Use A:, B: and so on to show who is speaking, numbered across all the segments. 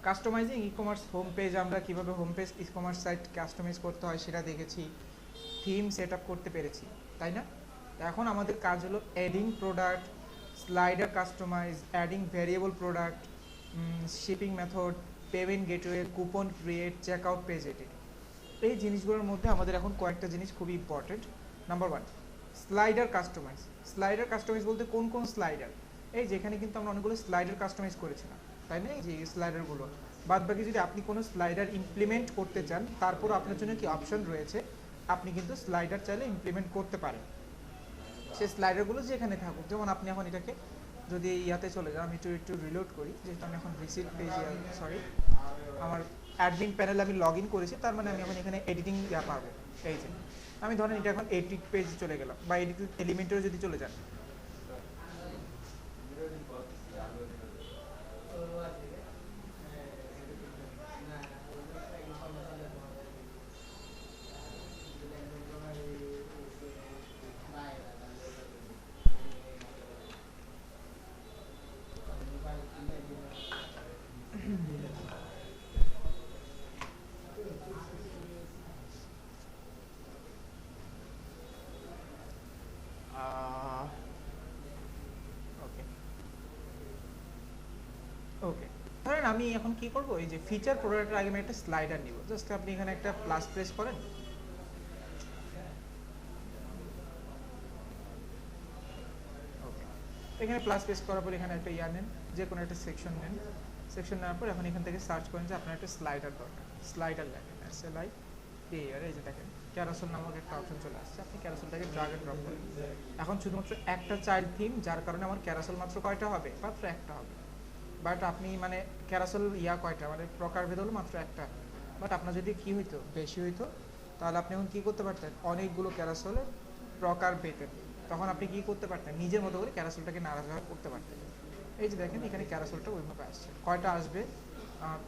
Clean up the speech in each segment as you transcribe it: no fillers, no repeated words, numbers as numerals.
A: Customising ecommerce home page, আমরা কীভাবে home page ecommerce site customise করতে হয় সেটা দেখেছি, থিম সেট আপ করতে পেরেছি, তাই না? এখন আমাদের কাজ হলো adding product, slider customize, adding variable product, shipping method, payment gateway, coupon create, check out page edit. এই জিনিসগুলোর মধ্যে আমাদের এখন কয়েকটা জিনিস খুবই important. Number one, slider customize. Slider customize বলতে কোন কোন স্লাইডার? এই যেখানে কিন্তু আমরা অনেকগুলো স্লাইডার কাস্টমাইজ করেছিলাম, তাই না? এই যে স্লাইডারগুলো বাদ বাকি যদি আপনি কোনো স্লাইডার ইমপ্লিমেন্ট করতে চান, তারপর আপনার জন্য কি অপশন রয়েছে, আপনি কিন্তু স্লাইডার চাইলে ইমপ্লিমেন্ট করতে পারেন। সেই স্লাইডারগুলো যেখানে থাকুক, যেমন আপনি এখন এটাকে যদি ইয়াতে চলে যান, আমি একটু রিলোড করি, যেহেতু আমি এখন রিসিট পেজ, সরি, আমার অ্যাডমিন প্যানেল আমি লগ ইন করেছি, তার মানে আমি এখন এখানে এডিটিং ইয়া পাবো। এই যে আমি ধরেন এটা এখন এডিট পেজ চলে গেলাম, বা এডিট এলিমেন্টেও যদি চলে যান, ওকে ওকে ধরেন আমি এখন কি করব, এই যে ফিচার প্রোডাক্টের আগে আমি একটা স্লাইডার নিব। জাস্ট আপনি এখানে একটা প্লাস প্রেস করেন, ওকে, এখানে প্লাস প্রেস করার পর এখানে একটা ইয়া নেন, যে কোনো একটা সেকশন নেন। সেকশন নেওয়ার পর এখন এখান থেকে সার্চ করেন যে আপনার একটা স্লাইডার দরকার। স্লাইডার লেখেন SLI এর, এই যে দেখেন ক্যারাসেল নামক একটা অপশন চলে আসছে, আপনি ক্যারাসেলটাকে ড্র্যাগ এন্ড ড্রপ করেন। এখন শুধুমাত্র একটা চাইল্ড থিম, যার কারণে আমার ক্যারাসেল মাত্র কয়টা হবে? মাত্র একটা হবে। বাট আপনি মানে ক্যারাসেল ইয়া কয়টা, মানে প্রকারভেদ হলো মাত্র একটা। বাট আপনার যদি কি হইতো, বেশি হইতো, তাহলে আপনি এখন কি করতে পারতেন, অনেকগুলো ক্যারাসেলের প্রকার পেতেন। তখন আপনি কি করতে পারতেন, নিজের মতো করে ক্যারাসেলটাকে নাড়াচাড়া করতে পারতেন। এই যে দেখেন এখানে ক্যারাসেলটা ওইভাবে আসছে। কয়টা আসবে?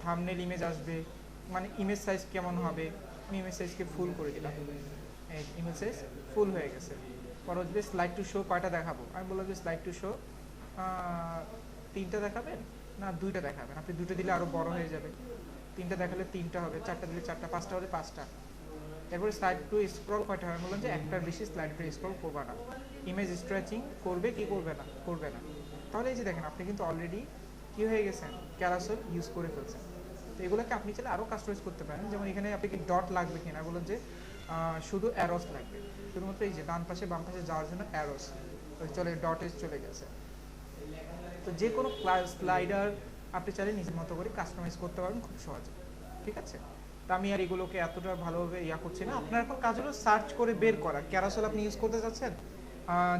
A: থাম্বনেল ইমেজ আসবে, মানে ইমেজ সাইজ কেমন হবে, আমি ইমেজ সাইজকে ফুল করে দিলাম, এই ইমেজ সাইজ ফুল হয়ে গেছে। পরবর্তীতে স্লাইড টু শো কয়টা দেখাবো, আমি বললাম যে স্লাইড টু শো 3টা দেখাবেন না 2টা দেখাবেন, আপনি 2টা দিলে আরও বড় হয়ে যাবে, 3টা দেখালে 3টা হবে, 4টা দিলে 4টা, 5টা হলে 5টা। এরপরে স্লাইড টু স্ক্রল কয়টা হয়, বললাম যে একটার বেশি স্লাইড টু স্ক্রল করবে না। ইমেজ স্ট্রেচিং করবে কি করবে না? করবে না। তাহলে এই যে দেখেন আপনি কিন্তু অলরেডি কি হয়ে গেছেন, ক্যারাসেল ইউজ করে ফেলছেন। তো এগুলোকে আপনি চাইলে আরও কাস্টমাইজ করতে পারেন। যেমন এখানে আপনি কি ডট লাগবে কিনা, বলুন যে শুধু অ্যারোস লাগবে, শুধুমাত্র এই যে ডান পাশে বাম পাশে যাওয়ার জন্য অ্যারোস চলে, ডটে চলে গেছে। তো যে কোনো স্লাইডার আপনি চাইলে নিজের মতো করে কাস্টমাইজ করতে পারবেন খুব সহজে, ঠিক আছে? তো আমি আর এগুলোকে এতটা ভালোভাবে ইয়া করছি না। আপনার এখন কাজ হলো সার্চ করে বের করা। ক্যারাসেল আপনি ইউজ করতে চাচ্ছেন,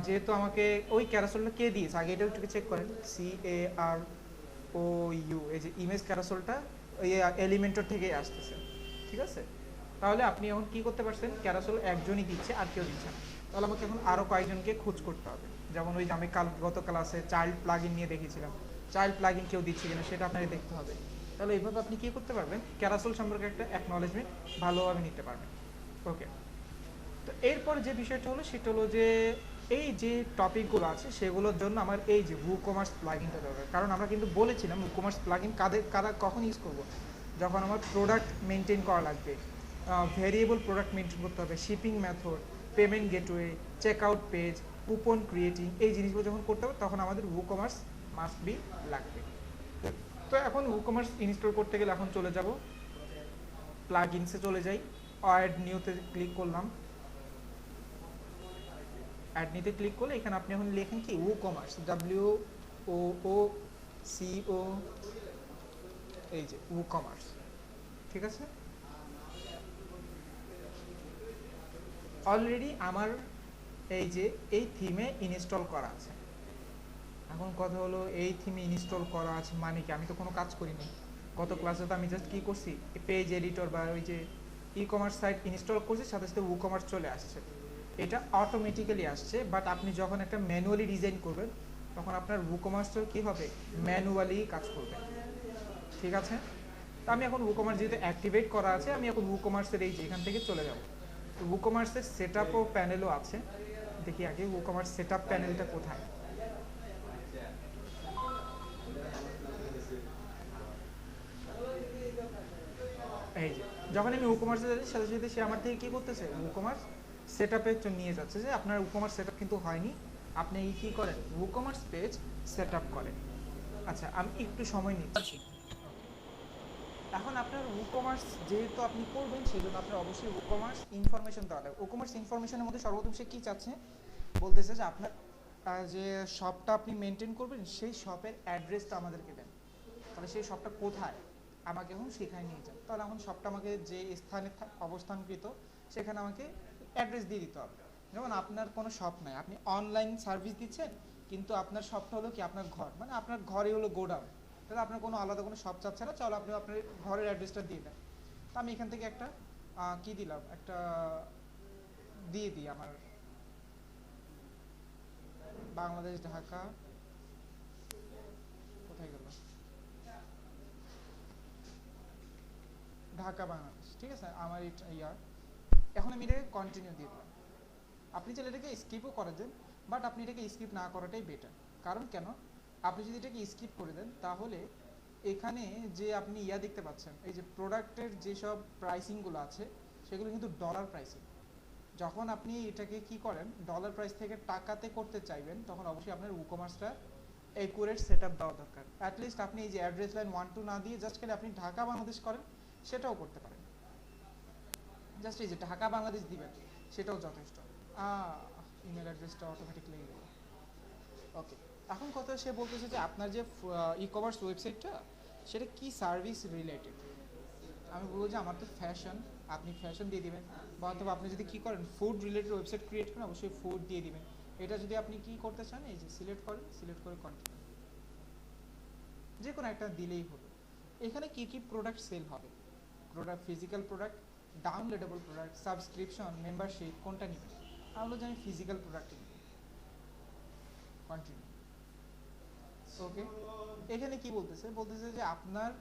A: যেহেতু আমাকে ওই ক্যারাসেলটা কে দিয়েছে আগে এটা একটু চেক করেন, CAROU, এই যে ইমেজ ক্যারাসেলটা ওই এলিমেন্টর থেকেই আসতেছে, ঠিক আছে? তাহলে আপনি এখন কি করতে পারছেন, ক্যারাসেল একজনই দিচ্ছে আর কেউ দিচ্ছে না, তাহলে আমাকে এখন আরও কয়েকজনকে খোঁজ করতে হবে। যেমন ওই যে আমি গত ক্লাসে চাইল্ড প্লাগইন নিয়ে দেখেছিলাম, চাইল্ড প্লাগইন কেউ দিচ্ছে কিনা সেটা আপনাকে দেখতে হবে। তাহলে এইভাবে আপনি কি করতে পারবেন, ক্যারাসেল সম্পর্কে একটা অ্যাকনলেজমেন্ট ভালোভাবে নিতে পারবেন। ওকে, তো এরপর যে বিষয়টা হলো সেটা হলো যে এই যে টপিকগুলো আছে সেগুলোর জন্য আমার এই যে WooCommerce প্লাগইনটা দরকার। কারণ আমরা কিন্তু বলেছিলাম WooCommerce প্লাগইন কারা কখন ইউজ করব, যখন আমার প্রোডাক্ট মেনটেন করা লাগবে, ভেরিয়েবল প্রোডাক্ট মেনটেন করতে হবে, shipping method, payment gateway, check out page, coupon creating, এই জিনিসগুলো যখন করতে হবে তখন আমাদের WooCommerce মাস্ট বি লাগবে। তো এখন WooCommerce ইনস্টল করতে গেলে এখন চলে যাব প্লাগইনসে, চলে যাই, অ্যাড নিউতে ক্লিক করলাম। অ্যাড নিতে ক্লিক করলে এখানে আপনি এখন লেখেন কি WooCommerce, WOOCO, এই যে WooCommerce, ঠিক আছে? অলরেডি আমার এই যে এই থিমে ইনস্টল করা আছে। এখন কথা হলো এই থিমে ইনস্টল করা আছে মানে কি, আমি তো কোনো কাজ করিনি। গত ক্লাসে তো আমি জাস্ট কি করছি, পেজ এডিটর বা ওই যে ই-কমার্স সাইট ইনস্টল করছি, সাথে সাথে WooCommerce চলে আসছে। এটা অটোমেটিক্যালি আসছে, বাট আপনি যখন একটা ম্যানুয়ালি ডিজাইন করবেন তখন আপনার WooCommerce কি হবে, ম্যানুয়ালি কাজ করবে, ঠিক আছে? তো আমি এখন WooCommerce যেহেতু অ্যাক্টিভেট করা আছে, আমি এখন WooCommerce-এর এই যে এখান থেকে চলে যাব। তো WooCommerce-এর সেটআপ ও প্যানেলও আছে, দেখি আগে WooCommerce সেটআপ প্যানেলটা কোথায়। এই যে যখন আমি ই-কমার্সে যাচ্ছি সাথে সাথে সে আমার থেকে কি করতেছে, ই-কমার্স সেটআপে নিয়ে যাচ্ছে যে আপনার ই-কমার্স সেটআপ কিন্তু হয়নি, আপনি কি করেন, ই-কমার্স পেজ সেটআপ করেন। আচ্ছা আমি একটু সময় নিচ্ছি। এখন আপনার ই-কমার্স যেহেতু আপনি করবেন সেজন্য আপনার অবশ্যই ই-কমার্স ইনফরমেশন দেওয়া লাগবে। ই-কমার্স ইনফরমেশনের মধ্যে সর্বপ্রথম সে কি চাচ্ছে, বলতেছে যে আপনার যে শপটা আপনি মেনটেন করবেন সেই শপের অ্যাড্রেসটা আমাদেরকে দেন। তাহলে সেই শপটা কোথায় আমাকে এখন সেখানে নিয়ে যান। তাহলে এখন শপটা আমাকে যে স্থানে অবস্থানকৃত সেখানে আমাকে অ্যাড্রেস দিয়ে দিতে হবে। যেমন আপনার কোনো শপ নাই, আপনি অনলাইন সার্ভিস দিচ্ছেন, কিন্তু আপনার শপটা হলো কি আপনার ঘর, মানে আপনার ঘরে হলো গোডাউন, তাহলে আপনার কোনো আলাদা কোনো শপ চাচ্ছে না, চলো আপনি আপনার ঘরের অ্যাড্রেসটা দিয়ে দেন। তো আমি এখান থেকে একটা কি দিলাম, একটা দিয়ে দিই আমার বাংলাদেশ ঢাকা, কোথায় গেল, ঢাকা বাংলাদেশ, ঠিক আছে আমার ইয়ার। এখন আমি এটাকে কন্টিনিউ দিয়ে দিলাম। আপনি চাইলে এটাকে স্কিপও করে দেন, বাট আপনি এটাকে স্কিপ না করাটাই বেটার। কারণ কেন, আপনি যদি এটাকে স্কিপ করে দেন তাহলে এখানে যে আপনি দেখতে পাচ্ছেন এই যে প্রোডাক্টের যেসব প্রাইসিংগুলো আছে সেগুলো কিন্তু ডলার প্রাইসিং। যখন আপনি এটাকে কি করেন ডলার প্রাইস থেকে টাকাতে করতে চাইবেন তখন অবশ্যই আপনার ই-কমার্সটা একুরেট সেটআপ দেওয়া দরকার। অ্যাটলিস্ট আপনি এই যে অ্যাড্রেস লাইন 1 2 না দিয়ে জাস্ট খালি আপনি ঢাকা বাংলাদেশ করেন, সেটাও করতে পারেন। জাস্ট এই যে ঢাকা বাংলাদেশ দিবেন, সেটাও যথেষ্ট। ইমেল অ্যাড্রেসটা অটোমেটিক লেগে গেল। ওকে, এখন কথা সে বলতেছে যে আপনার যে ই-কমার্স ওয়েবসাইটটা সেটা কি সার্ভিস রিলেটেড। আমি বলবো যে আমার তো ফ্যাশন, আপনি ফ্যাশন দিয়ে দিবেন, বা অথবা আপনি যদি কি করেন ফুড রিলেটেড ওয়েবসাইট ক্রিয়েট করেন অবশ্যই ফুড দিয়ে দিবেন। এটা যদি আপনি কি করতে চান এই যে সিলেক্ট করেন, সিলেক্ট করে কন্টিনিউ, যে কোনো একটা দিলেই হলো। এখানে কি কি প্রোডাক্ট সেল হবে, product physical product, downloadable product, subscription, membership, কোনটা নেবেন। আমি বলছি আমি ফিজিক্যাল প্রোডাক্ট নিব, কন্টিনিউ। ওকে, এখানে কি বলতেছে, বলতেছে যে আপনার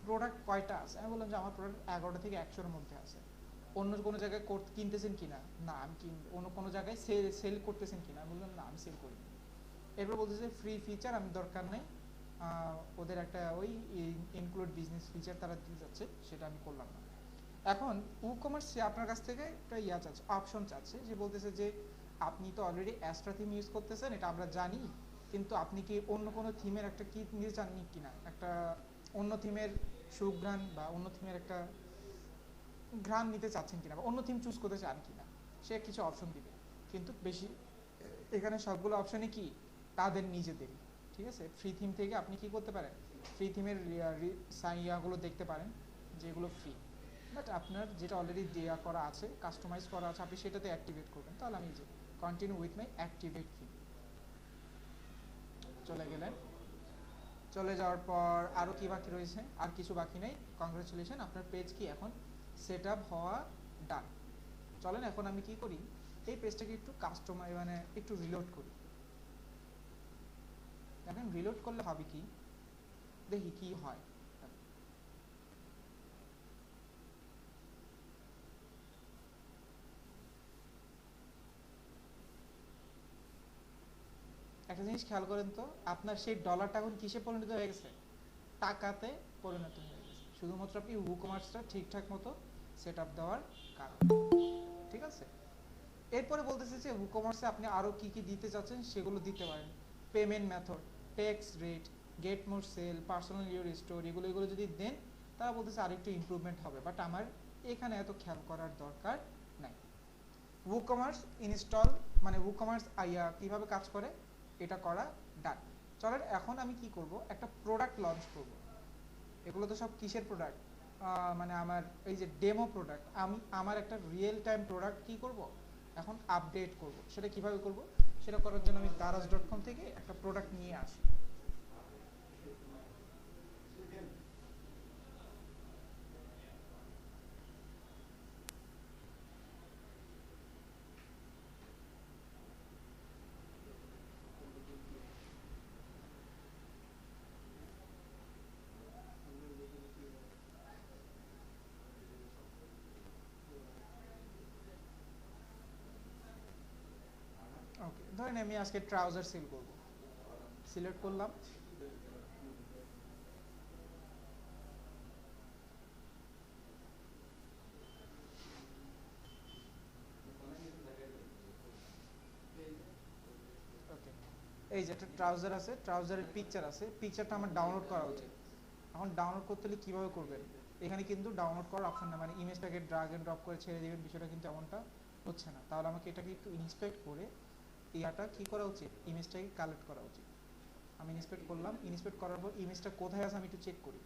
A: প্রোডাক্ট কয়টা আছে। আমি বললাম যে আমার প্রোডাক্ট 11টা থেকে 100-এর মধ্যে আছে। অন্য কোনো জায়গায় কিনতেছেন কিনা, না আমি অন্য কোনো জায়গায় সেল করতেছেন কিনা, আমি বললাম না আমি সেল করি। এরপর বলতেছে ফ্রি ফিচার আমি দরকার নেই, ওদের একটা ওই ইনক্লুড বিজনেস ফিচার তারা দিয়ে যাচ্ছে, সেটা আমি করলাম না। এখন ই-কমার্স আপনার কাছ থেকে একটা চাচ্ছে, অপশন চাচ্ছে, যে বলতেছে যে আপনি তো অলরেডি অ্যাস্ট্রা থিম ইউজ করতেছেন, এটা আমরা জানি, কিন্তু আপনি কি অন্য কোনো থিমের একটা কি নিতে চান কিনা, একটা অন্য থিমের সুঘ্রাণ বা অন্য থিমের একটা ঘ্রাণ নিতে চাচ্ছেন কিনা, বা অন্য থিম চুজ করতে চান কিনা, সে কিছু অপশন দিবে। কিন্তু বেশি এখানে সবগুলো অপশনই কি তাদের নিজেদেরই, ঠিক আছে। ফ্রি থিম থেকে আপনি কি করতে পারেন, ফ্রি থিমের ইয়াগুলো দেখতে পারেন যেগুলো ফ্রি, বাট আপনার যেটা অলরেডি দেওয়া করা আছে, কাস্টমাইজ করা আছে, আপনি সেটাতে অ্যাক্টিভেট করবেন। তাহলে আমি যে continue with my activate theme চলে গেলেন। চলে যাওয়ার পর আরও কি বাকি রয়েছে, আর কিছু বাকি নেই। কংগ্রাচুলেশন, আপনার পেজ কি এখন সেট আপ হওয়া ডান। চলেন এখন আমি কি করি, এই পেজটাকে একটু কাস্টমাইজ মানে একটু রিলোড করি। দেখেন রিলোড করলে হবে কি, দেখি কি হয়। একটা জিনিস খেয়াল করেন তো, আপনার সেই ডলারটা এখন কিসে পরিণত হয়ে গেছে, টাকাতে পরিণত হয়ে গেছে, শুধুমাত্র আপনি ই-কমার্সটা ঠিকঠাক মতো সেট আপ দেওয়ার কারণে, ঠিক আছে। এরপরে বলতেছে যে ই-কমার্সে আপনি আরও কি কি দিতে চাচ্ছেন সেগুলো দিতে পারেন। Payment method, tax rate, get more sale, personal your store, এগুলো যদি দেন তারা বলতেছে আরেকটু ইমপ্রুভমেন্ট হবে, বাট আমার এখানে এত খেয়াল করার দরকার নাই। ই-কমার্স ইনস্টল মানে ই-কমার্স কীভাবে কাজ করে এটা করা ডান। চলেন এখন আমি কি করব, একটা প্রোডাক্ট লঞ্চ করব। এগুলো তো সব কিসের প্রোডাক্ট, মানে আমার এই যে ডেমো প্রোডাক্ট। আমি আমার একটা রিয়েল টাইম প্রোডাক্ট কি করব এখন আপডেট করব। সেটা কিভাবে করব, সেটা করার জন্য আমি daraz.com থেকে একটা প্রোডাক্ট নিয়ে আসি। ওকে, ধরেন আমি আজকে ট্রাউজার সেল করব, সিলেক্ট করলাম। এই যে একটা ট্রাউজার আছে, ট্রাউজারের পিকচার আছে, পিকচারটা আমার ডাউনলোড করা উচিত। এখন ডাউনলোড করতে হলে কীভাবে করবেন, এখানে কিন্তু ডাউনলোড করার অপশন না, মানে ইমেজটাকে ড্রাগ এন্ড ড্রপ করে ছেড়ে দেবেন, বিষয়টা কিন্তু এমনটা হচ্ছে না। তাহলে আমাকে এটাকে একটু ইন্সপেক্ট করে ইয়াটা কী করা উচিত, ইমেজটাকে কালেক্ট করা উচিত। আমি ইন্সপেক্ট করলাম, ইন্সপেক্ট করার পর ইমেজটা কোথায় আছে আমি একটু চেক করি।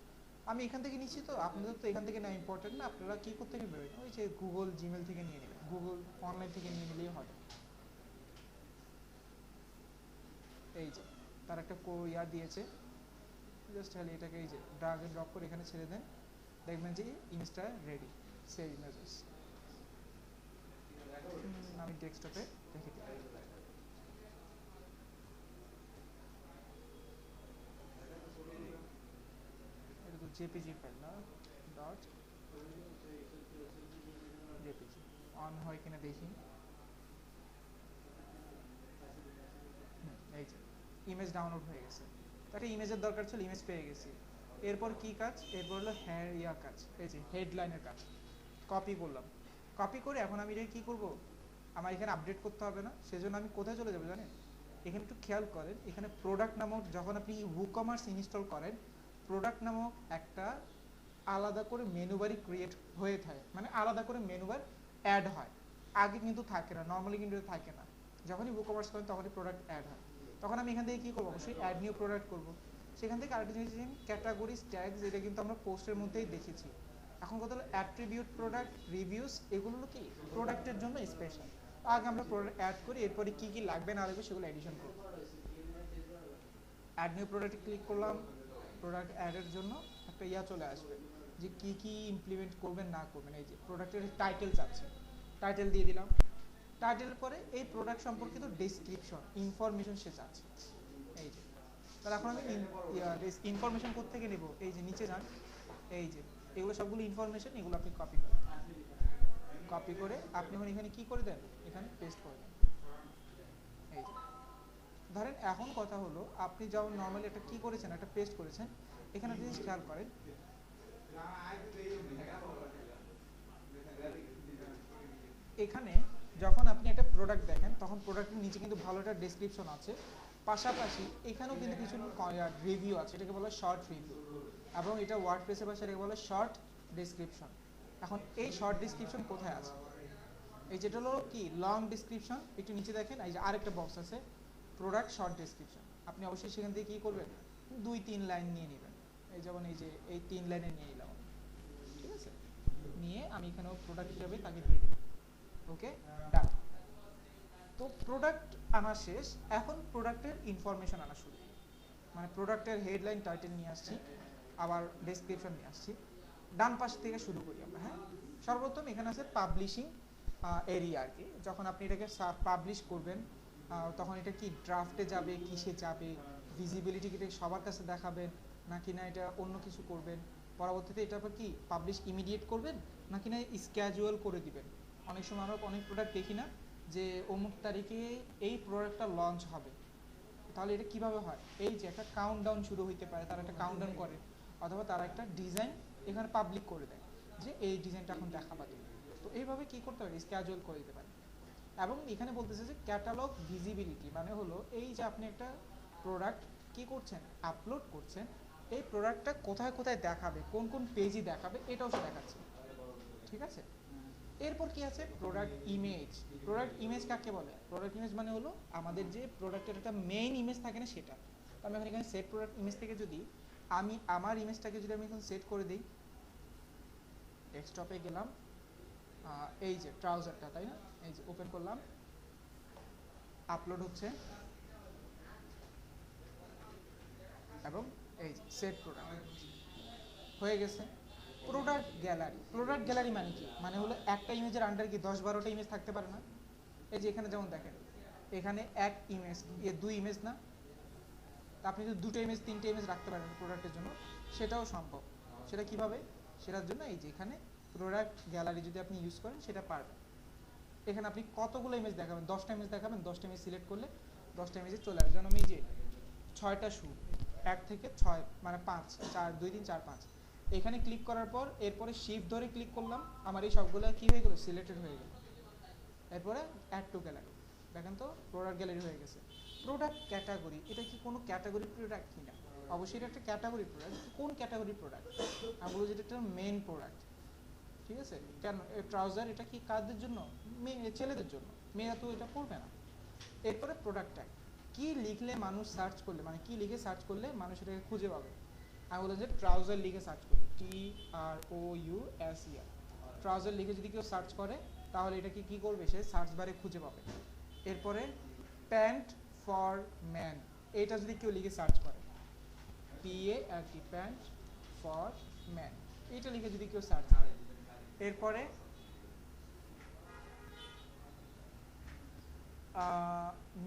A: আমি এখান থেকে নিচ্ছি, তো আপনাদের তো এখান থেকে না ইম্পর্টেন্ট না, আপনারা কী করতে নেবেন, ওই যে গুগল জিমেল থেকে নিয়ে নেবেন, গুগল অনলাইন থেকে নিয়ে নিলেই হবে। এই যে তার একটা ইয়া দিয়েছে, জাস্ট খালি এটাকে এই যে ড্রাগ এন্ড ড্রপ করে এখানে ছেড়ে দেন, দেখবেন যে ইমেজটা রেডি। সেভ ইমেজেস আমি ডেস্কটপে রেখে দিই। এটা তো জেপিজি ফাইল না, ডট জেপিজি অন হয় কিনা দেখি। এই যে ইমেজ ডাউনলোড হয়ে গেছে, একটা ইমেজের দরকার ছিল, ইমেজ পেয়ে গেছি। এরপর কি কাজ, এরপর হলো ইয়া কাজ, এই যে হেডলাইনের কাজ। কপি করলাম, কপি করে এখন আমি এটা কী করবো, আমার এখানে আপডেট করতে হবে না, সেজন্য আমি কোথায় চলে যাবো জানেন, এখানে একটু খেয়াল করেন, এখানে প্রোডাক্ট নামক, যখন আপনি WooCommerce ইনস্টল করেন, প্রোডাক্ট নামক একটা আলাদা করে মেনু বারই ক্রিয়েট হয়ে থাকে, মানে আলাদা করে মেনু বার অ্যাড হয়। আগে কিন্তু থাকে না, নর্মালি কিন্তু থাকে না, যখনই WooCommerce করেন তখনই প্রোডাক্ট অ্যাড হয়। তখন আমি এখান থেকে কী করবো, অবশ্যই অ্যাড নিউ প্রোডাক্ট করবো। সেখান থেকে আরেকটা জিনিস, ক্যাটাগরিজ ট্যাগস, এটা কিন্তু আমরা পোস্টের মধ্যেই দেখেছি। এখন কথা হলো অ্যাট্রিবিউট, প্রোডাক্ট রিভিউস, এগুলো কি প্রোডাক্টের জন্য স্পেশাল। আগে আমরা প্রোডাক্ট অ্যাড করি, এরপরে কী কী লাগবে না লাগবে সেগুলো এডিশন করব। অ্যাড নিউ প্রোডাক্টে ক্লিক করলাম, প্রোডাক্ট অ্যাডের জন্য একটা ইয়া চলে আসবে যে কী কী ইমপ্লিমেন্ট করবেন না করবেন। এই যে প্রোডাক্টের টাইটেল চাচ্ছে, টাইটেল দিয়ে দিলাম। টাইটেলের পরে এই প্রোডাক্ট সম্পর্কিত ডেসক্রিপশন, ইনফরমেশন সে চাচ্ছে। এই যে তাহলে এখন আমি ইনফরমেশন কোত্থেকে নেব, এই যে নিচে যান, এই যে এগুলো সবগুলো ইনফরমেশন, এগুলো আপনি কপি করেন, কপি করে আপনি এখানে কী করে দেন, এখানে পেস্ট করে দেন। এই যে ধরেন এখন কথা হলো, আপনি যখন নর্মালি একটা কী করেছেন, একটা পেস্ট করেছেন, এখানে জিনিস খেয়াল করেন, এখানে যখন আপনি একটা প্রোডাক্ট দেখেন তখন প্রোডাক্টের নিচে কিন্তু ভালো একটা ডেসক্রিপশন আছে, পাশাপাশি এখানেও কিন্তু কিছু রিভিউ আছে, এটাকে বলা হয় শর্ট রিভিউ, এবং এটা ওয়ার্ডপ্রেসের ভাষায় এটাকে বলা হয় শর্ট ডেসক্রিপশন। এখন এই শর্ট ডেসক্রিপশন কোথায় আছে, এই যেটা হলো কি লং ডেসক্রিপশন, একটু নিচে দেখেন, এই যে আরেকটা বক্স আছে প্রোডাক্ট শর্ট ডেসক্রিপশন। আপনি অবশ্যই সেখান থেকে কী করবেন, 2-3 লাইন নিয়ে নেবেন। এই যেমন এই যে এই 3 লাইনে নিয়ে নিলাম, ঠিক আছে, নিয়ে আমি এখানেও প্রোডাক্ট হিসাবে তাকে দিয়ে দেব। ওকে ডান। তো প্রোডাক্ট আনা শেষ, এখন প্রোডাক্টের ইনফরমেশন আনা শুরু, মানে প্রোডাক্টের হেডলাইন টাইটেল নিয়ে আসছি, আবার ডেসক্রিপশন নিয়ে আসছি। ডান পাশ থেকে শুরু করি আমরা। হ্যাঁ, সর্বপ্রথম এখানে আছে পাবলিশিং এরিয়া আর কি। যখন আপনি এটাকে পাবলিশ করবেন তখন এটা কি ড্রাফটে যাবে, কিসে যাবে, ভিজিবিলিটি কি সবার কাছে দেখাবেন নাকি না এটা অন্য কিছু করবেন, পরবর্তীতে এটার পর কি পাবলিশ ইমিডিয়েট করবেন নাকি না স্ক্যাজুয়াল করে দিবেন। অনেক সময় আমরা অনেক প্রোডাক্ট দেখি না যে অমুক তারিখে এই প্রোডাক্টটা লঞ্চ হবে, তাহলে এটা কিভাবে হয়, এই যে একটা কাউন্টডাউন শুরু হইতে পারে, তারা একটা কাউন্টডাউন করে, অথবা তারা একটা ডিজাইন এখানে পাবলিক করে দেয় যে এই ডিজাইনটা এখন দেখাবা তুমি। তো এইভাবে কি করতে পারে, স্ক্যাজুয়াল করে দিতে পারে। এবং এখানে বলতেছে যে ক্যাটালগ ভিজিবিলিটি, মানে হলো এই যে আপনি একটা প্রোডাক্ট কি করছেন, আপলোড করছেন, এই প্রোডাক্টটা কোথায় কোথায় দেখাবে, কোন কোন পেজই দেখাবে, এটাও সে দেখাচ্ছে। ঠিক আছে, এরপর কি আছে প্রোডাক্ট ইমেজ। প্রোডাক্ট ইমেজ কাকে বলে, প্রোডাক্ট ইমেজ মানে হলো আমাদের যে প্রোডাক্টের একটা মেইন ইমেজ থাকে না সেটা। তো আমি এখানে সেট প্রোডাক্ট ইমেজ থেকে যদি আমি আমার ইমেজটাকে যদি আমি এখন সেট করে দিই, ডেস্কটপে গেলাম, এই যে ট্রাউজারটা, তাই না, এই যে ওপেন করলাম, আপলোড হচ্ছে, এবং এই যে সেট প্রোডাক্ট হয়ে গেছে। প্রোডাক্ট গ্যালারি, প্রোডাক্ট গ্যালারি মানে কি, মানে হলো একটা ইমেজের আন্ডার কি 10-12টা ইমেজ থাকতে পারে না। এই যে এখানে যেমন দেখেন, এখানে এক ইমেজ, 2 ইমেজ না, আপনি যদি 2টো ইমেজ 3টে ইমেজ রাখতে পারেন প্রোডাক্টের জন্য, সেটাও সম্ভব। সেটা কিভাবে, সেটার জন্য এই যে এখানে প্রোডাক্ট গ্যালারি যদি আপনি ইউজ করেন সেটা পারবেন। এখানে আপনি কতগুলো ইমেজ দেখাবেন, 10টা ইমেজ দেখাবেন, 10টা ইমেজ সিলেক্ট করলে 10টা ইমেজে চলে আসবে। যেমন আমি যে 6টা শু, 1 থেকে 6 মানে 5, 4, 2, 3, 4, 5, এখানে ক্লিক করার পর এরপরে শিফট ধরে ক্লিক করলাম, আমার এই সবগুলো কি হয়ে গেল, সিলেক্টেড হয়ে গেল। এরপরে অ্যাড টু গ্যালারি, দেখেন তো প্রোডাক্ট গ্যালারি হয়ে গেছে। প্রোডাক্ট ক্যাটাগরি, এটা কি কোনো ক্যাটাগরি প্রোডাক্ট কিনা? অবশ্যই এটা একটা ক্যাটাগরি প্রোডাক্ট। কোন ক্যাটাগরি প্রোডাক্ট? আমি বলবো যেটা একটা মেন প্রোডাক্ট। ঠিক আছে, কেন ট্রাউজার এটা কি কাদের জন্য? মেয়ে ছেলেদের জন্য, মেয়েরা তো এটা পরবে না। এরপরে প্রোডাক্ট ট্যাগ, কি লিখলে মানুষ সার্চ করলে, মানে কি লিখে সার্চ করলে মানুষ এটাকে খুঁজে পাবে? আমি বললাম যে ট্রাউজার লিখে সার্চ করবে, TROUSER, ট্রাউজার লিখে যদি কেউ সার্চ করে তাহলে এটাকে কি করবে, সে সার্চ বারে খুঁজে পাবে। এরপরে প্যান্ট ফর ম্যান, এটা যদি কেউ লিখে সার্চ করে, PANT, প্যান্ট ফর ম্যান, এটা লিখে যদি কেউ সার্চ করে। এরপরে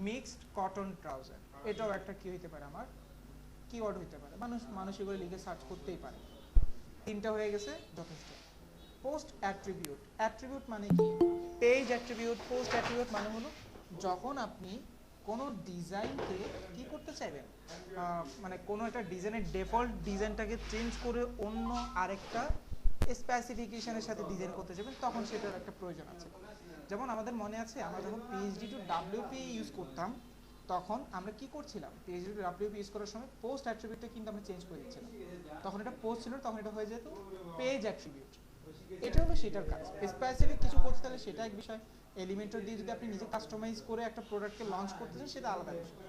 A: মিক্সড কটন ট্রাউজার, এটাও একটা কি হইতে পারে, আমার কিওয়ার্ড হইতে পারে, মানুষ এগুলো লিখে সার্চ করতেই পারে। তিনটা হয়ে গেছে, যথেষ্ট। পোস্ট অ্যাট্রিবিউট, অ্যাট্রিবিউট মানে কি? পেজ অ্যাট্রিবিউট, পোস্ট অ্যাট্রিবিউট মানে হলো যখন আপনি কোনো ডিজাইনকে কি করতে চাইবেন, মানে কোনো একটা ডিজাইনের ডিফল্ট ডিজাইনটাকে চেঞ্জ করে অন্য আরেকটা স্পেসিফিকেশনের সাথে ডিজাইন করতে চাইবেন, তখন সেটার একটা প্রয়োজন আছে। যেমন আমাদের মনে আছে, আমরা যখন PHD টু WP ইউজ করতাম, তখন আমরা কি করছিলাম, PHD টু WP ইউজ করার সময় পোস্ট অ্যাট্রিবিউটটা কিন্তু আমরা চেঞ্জ করে দিচ্ছিলাম। তখন এটা পোস্ট ছিল, তখন এটা হয়ে যেত পেজ অ্যাট্রিবিউট। এটা হলো সেটার কাজ। স্পেসিফিক কিছু করতে তাহলে সেটা এক বিষয়, এলিমেন্টর দিয়ে যদি আপনি নিজে কাস্টমাইজ করে একটা প্রোডাক্টকে লঞ্চ করতে চান, সেটা আলাদা বিষয়।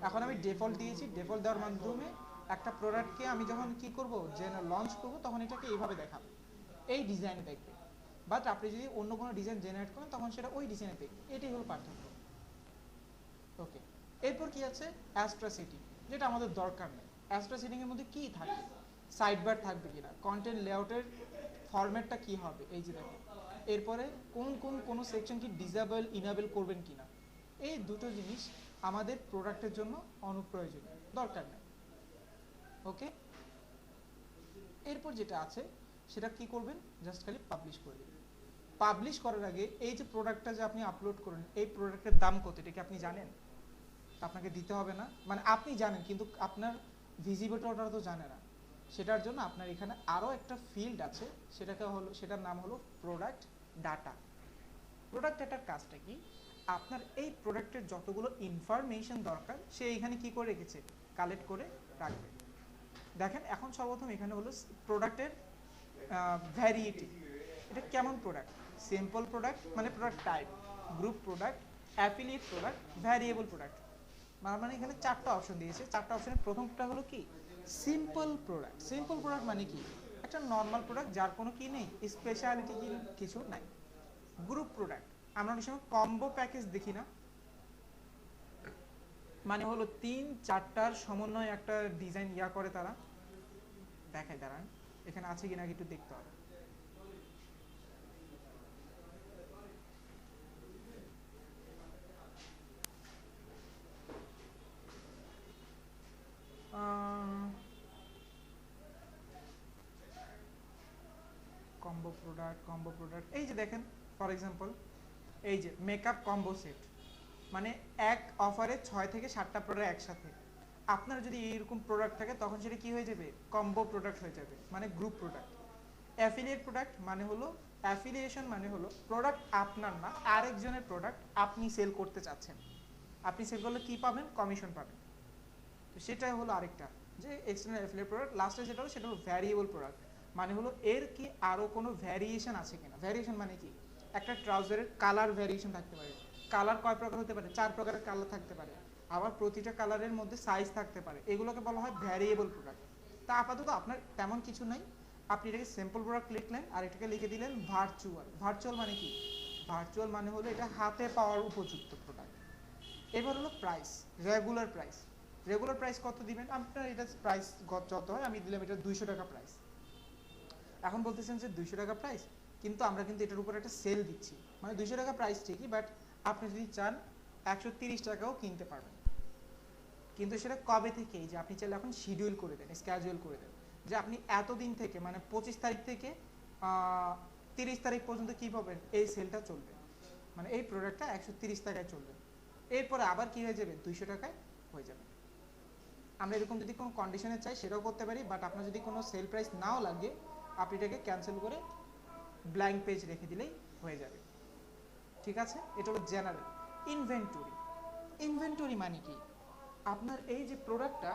A: এখন আমি ডিফল্ট দিয়েছি, ডিফল্ট দেওয়ার মাধ্যমে একটা প্রোডাক্টকে আমি যখন কি করব, যে লঞ্চ করব, তখন এটাকে এইভাবে দেখাবো, এই ডিজাইনে দেখবে। বাট আপনি যদি অন্য কোনো ডিজাইন জেনারেট করেন, তখন সেটা ওই ডিজাইনে দেখবে। এটাই হলো পার্থক্য। ওকে, এরপর কি আছে, অ্যাস্ট্রা সেটিং, যেটা আমাদের দরকার নেই। অ্যাস্ট্রা সেটিং এর মধ্যে কি থাকে, সাইড বার থাকবে কিনা, কন্টেন্ট লেআউটের ফরম্যাটটা কি হবে, এই যে দেখো। এরপরে কোন সেকশন কি ডিসেবল ইনেবল করবেন কিনা, এই দুটো জিনিস আমাদের প্রোডাক্টের জন্য অনুপ্রয়োজনীয়, দরকার নেই। ওকে, এরপর যেটা আছে সেটা কি করবেন, জাস্ট খালি পাবলিশ করে দিবেন। পাবলিশ করার আগে এই যে প্রোডাক্টটা যে আপনি আপলোড করেন, এই প্রোডাক্টের দাম কত, এটা কি আপনি জানেন? আপনাকে দিতে হবে না, মানে আপনি জানেন কিন্তু আপনার ভিজিবিলিটি তো জানে না। সেটার জন্য আপনার এখানে আরও একটা ফিল্ড আছে, সেটার নাম হলো প্রোডাক্ট ডাটা। প্রোডাক্ট ডাটার কাজটা কি, আপনার এই প্রোডাক্টের যতগুলো ইনফরমেশন দরকার সে এখানে কি করে রেখেছে, কালেক্ট করে রাখবে। দেখেন এখন সর্বপ্রথম এখানে হলো প্রোডাক্টের ভ্যারিয়েটি। এটা কেমন প্রোডাক্ট, সিম্পল প্রোডাক্ট মানে product type, group product, affiliate product, variable product. মানে এখানে চারটা অপশন দিয়েছে। চারটা অপশনের প্রথমটা হলো কি, সিম্পল প্রোডাক্ট। সিম্পল প্রোডাক্ট মানে কি, একটা নর্মাল প্রোডাক্ট যার কোনো কি নেই, স্পেশালিটি কিছু নাই। গ্রুপ প্রোডাক্ট, আমরা অনেক সময় কম্বো প্যাকেজ দেখি না, মানে হলো 3-4টার সমন্বয় একটা ডিজাইন করে তারা, দেখায় দাঁড়ান এখানে আছে কিনা একটু দেখতে হবে। কম্বো প্রোডাক্ট এই যে দেখেন, ফর এক্সাম্পল এই যে মেকআপ কম্বো সেট, মানে এক অফারে 6 থেকে 7টা প্রোডাক্ট একসাথে। আপনার যদি এইরকম প্রোডাক্ট থাকে তখন সেটা কি হয়ে যাবে, কম্বো প্রোডাক্ট হয়ে যাবে, মানে গ্রুপ প্রোডাক্ট। অ্যাফিলিয়েট প্রোডাক্ট মানে হলো, অ্যাফিলিয়েশন মানে হলো প্রোডাক্ট আপনার না, আরেকজনের প্রোডাক্ট আপনি সেল করতে চাচ্ছেন, আপনি সেল করলে কি পাবেন, কমিশন পাবেন। তো সেটাই হলো আরেকটা, যে এক্সটার্নাল অ্যাফিলিয়েট প্রোডাক্ট। লাস্টে যেটা হলো সেটা হলো ভ্যারিয়েবল প্রোডাক্ট, মানে হলো এর কি আরও কোনো ভ্যারিয়েশন আছে কিনা। ভ্যারিয়েশন মানে কি, একটা ট্রাউজারের কালার ভ্যারিয়েশন থাকতে পারে। কালার কয় প্রকার হতে পারে, 4 প্রকারের কালার থাকতে পারে। আবার প্রতিটা কালারের মধ্যে সাইজ থাকতে পারে, এগুলোকে বলা হয় ভ্যারিয়েবল প্রোডাক্ট। তা আপাতত আপনার তেমন কিছু নাই, আপনি এটাকে সিম্পল প্রোডাক্ট লিখলেন আর এটাকে লিখে দিলেন ভার্চুয়াল। ভার্চুয়াল মানে কি, ভার্চুয়াল মানে হলো এটা হাতে পাওয়ার উপযুক্ত প্রোডাক্ট। এবার হলো price, regular price. Regular price কত দিবেন, আপনার এটা প্রাইস যত হয়, আমি দিলাম এটা 200 টাকা প্রাইস। এখন বলতেছেন যে 200 টাকা প্রাইস, কিন্তু আমরা কিন্তু এটার উপর একটা সেল দিচ্ছি, মানে 200 টাকা প্রাইস ঠিকই, বাট আপনি যদি চান 130 টাকাও কিনতে পারবেন। কিন্তু সেটা কবে থেকে, যে আপনি চাইলে এখন শিডিউল করে দেন, স্ক্যাজুয়াল করে দেন, যে আপনি এতদিন থেকে মানে 25 তারিখ থেকে 30 তারিখ পর্যন্ত কি পাবেন, এই সেলটা চলবে, মানে এই প্রোডাক্টটা 130 টাকায় চলবে। এরপরে আবার কি হয়ে যাবে, 200 টাকায় হয়ে যাবে। আমরা এরকম যদি কোনো কন্ডিশনে চাই সেটাও করতে পারি, বাট আপনার যদি কোনো সেল প্রাইস নাও লাগে, আপনি এটাকে ক্যান্সেল করে ব্ল্যাঙ্ক পেজ রেখে দিলেই হয়ে যাবে। ঠিক আছে, এটা হলো জেনারেল। ইনভেন্টরি, ইনভেন্টরি মানে কি, আপনার এই যে প্রোডাক্টটা,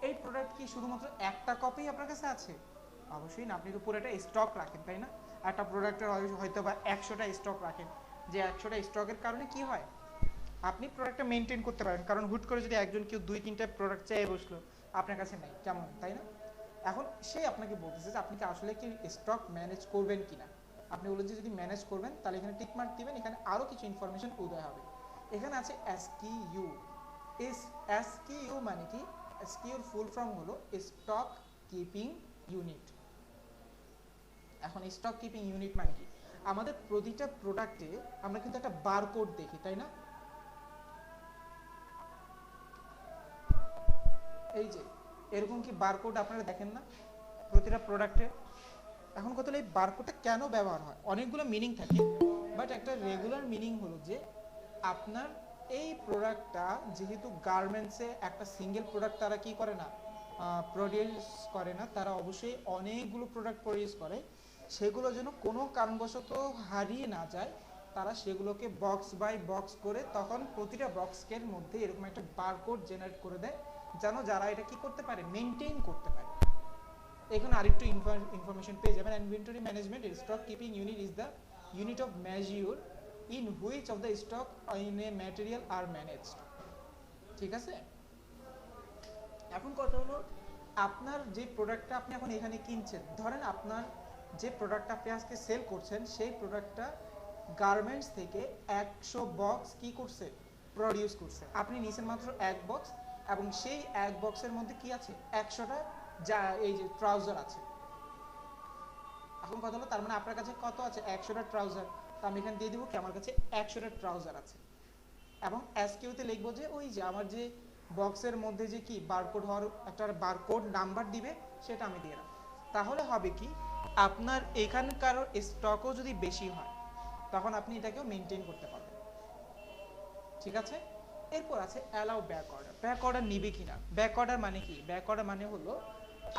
A: এই প্রোডাক্ট কি শুধুমাত্র একটা কপি আপনার কাছে আছে? অবশ্যই না, আপনি তো পুরোটা স্টক রাখেন, তাই না? একটা প্রোডাক্টের হয়তো বা 100টা স্টক রাখেন, যে 100টা স্টকের কারণে কি হয়, আপনি প্রোডাক্টটা মেনটেন করতে পারেন। কারণ হুট করে যদি একজন কেউ 2-3টা প্রোডাক্ট চেয়ে বসলো, আপনার কাছে নাই, কেমন, তাই না? এখন সে আপনাকে বলতেছে যে আপনি কি আসলে কি স্টক ম্যানেজ করবেন কিনা। আপনি বলেন যে যদি ম্যানেজ করবেন তাহলে এখানে টিক মার্ক দিবেন। এখানে আরও কিছু ইনফরমেশন উদয় হবে। এখানে আছে এসকিইউ। এসকিইউ মানে কি? এসকিইউর ফুল ফর্ম হলো স্টক কিপিং ইউনিট। এখন স্টক কিপিং ইউনিট মানে কি? আমাদের প্রতিটা প্রোডাক্টে আমরা কিন্তু একটা বারকোড দেখি, তাই না? এই যে এরকম কি বারকোড আপনারা দেখেন না প্রতিটা প্রোডাক্টে? এখন কথা হলো এই বারকোডটা কেন ব্যবহার হয়? অনেকগুলো মিনিং থাকে, বাট একটা রেগুলার মিনিং হলো যে আপনার এই প্রোডাক্টটা যেহেতু গার্মেন্টসে একটা সিঙ্গেল প্রোডাক্ট তারা কি করে না, প্রডিউস করে না, তারা অবশ্যই অনেকগুলো প্রোডাক্ট প্রডিউস করে। সেগুলো যেন কোনো কারণবশত হারিয়ে না যায়, তারা সেগুলোকে বক্স বাই বক্স করে তখন প্রতিটা বক্সের মধ্যে এরকম একটা বারকোড জেনারেট করে দেয়, যেন যারা এটা কি করতে পারে, মেনটেন করতে পারে। এখানে আরেকটু ইনফরমেশন পেয়ে যাবেন। Inventory management stock keeping unit is the unit of measure in which of the stock in a material are managed. ঠিক আছে? এখন কথা হলো আপনার যে প্রোডাক্টটা আপনি এখন এখানে কিনছেন, ধরেন আপনার যে প্রোডাক্টটা আপনি আজকে সেল করছেন সেই প্রোডাক্টটা গার্মেন্টস থেকে 100 বক্স কি করছে, প্রডিউস করছে। আপনি নিছেন মাত্র এক বক্স, এবং সেই এক বক্সের মধ্যে কি আছে, 100টা যা এই যে ট্রাউজার আছে। এখন কথা হলো তার মানে আপনার কাছে কত আছে, 100টা ট্রাউজার। তো আমি এখানে দিয়ে দিব কি আমার কাছে 100টা ট্রাউজার আছে, এবং এসকিউতে লিখবো যে ওই যে আমার যে বক্সের মধ্যে যে কি বারকোড হওয়ার একটা বারকোড নাম্বার দিবে সেটা আমি দিয়ে রাখবো। তাহলে হবে কি, আপনার এখানকার স্টকও যদি বেশি হয় তখন আপনি এটাকেও মেনটেন করতে পারবেন। ঠিক আছে? এরপর আছে allow back order. Back order নিবে কিনা? ব্যাক অর্ডার মানে কি? ব্যাক অর্ডার মানে হলো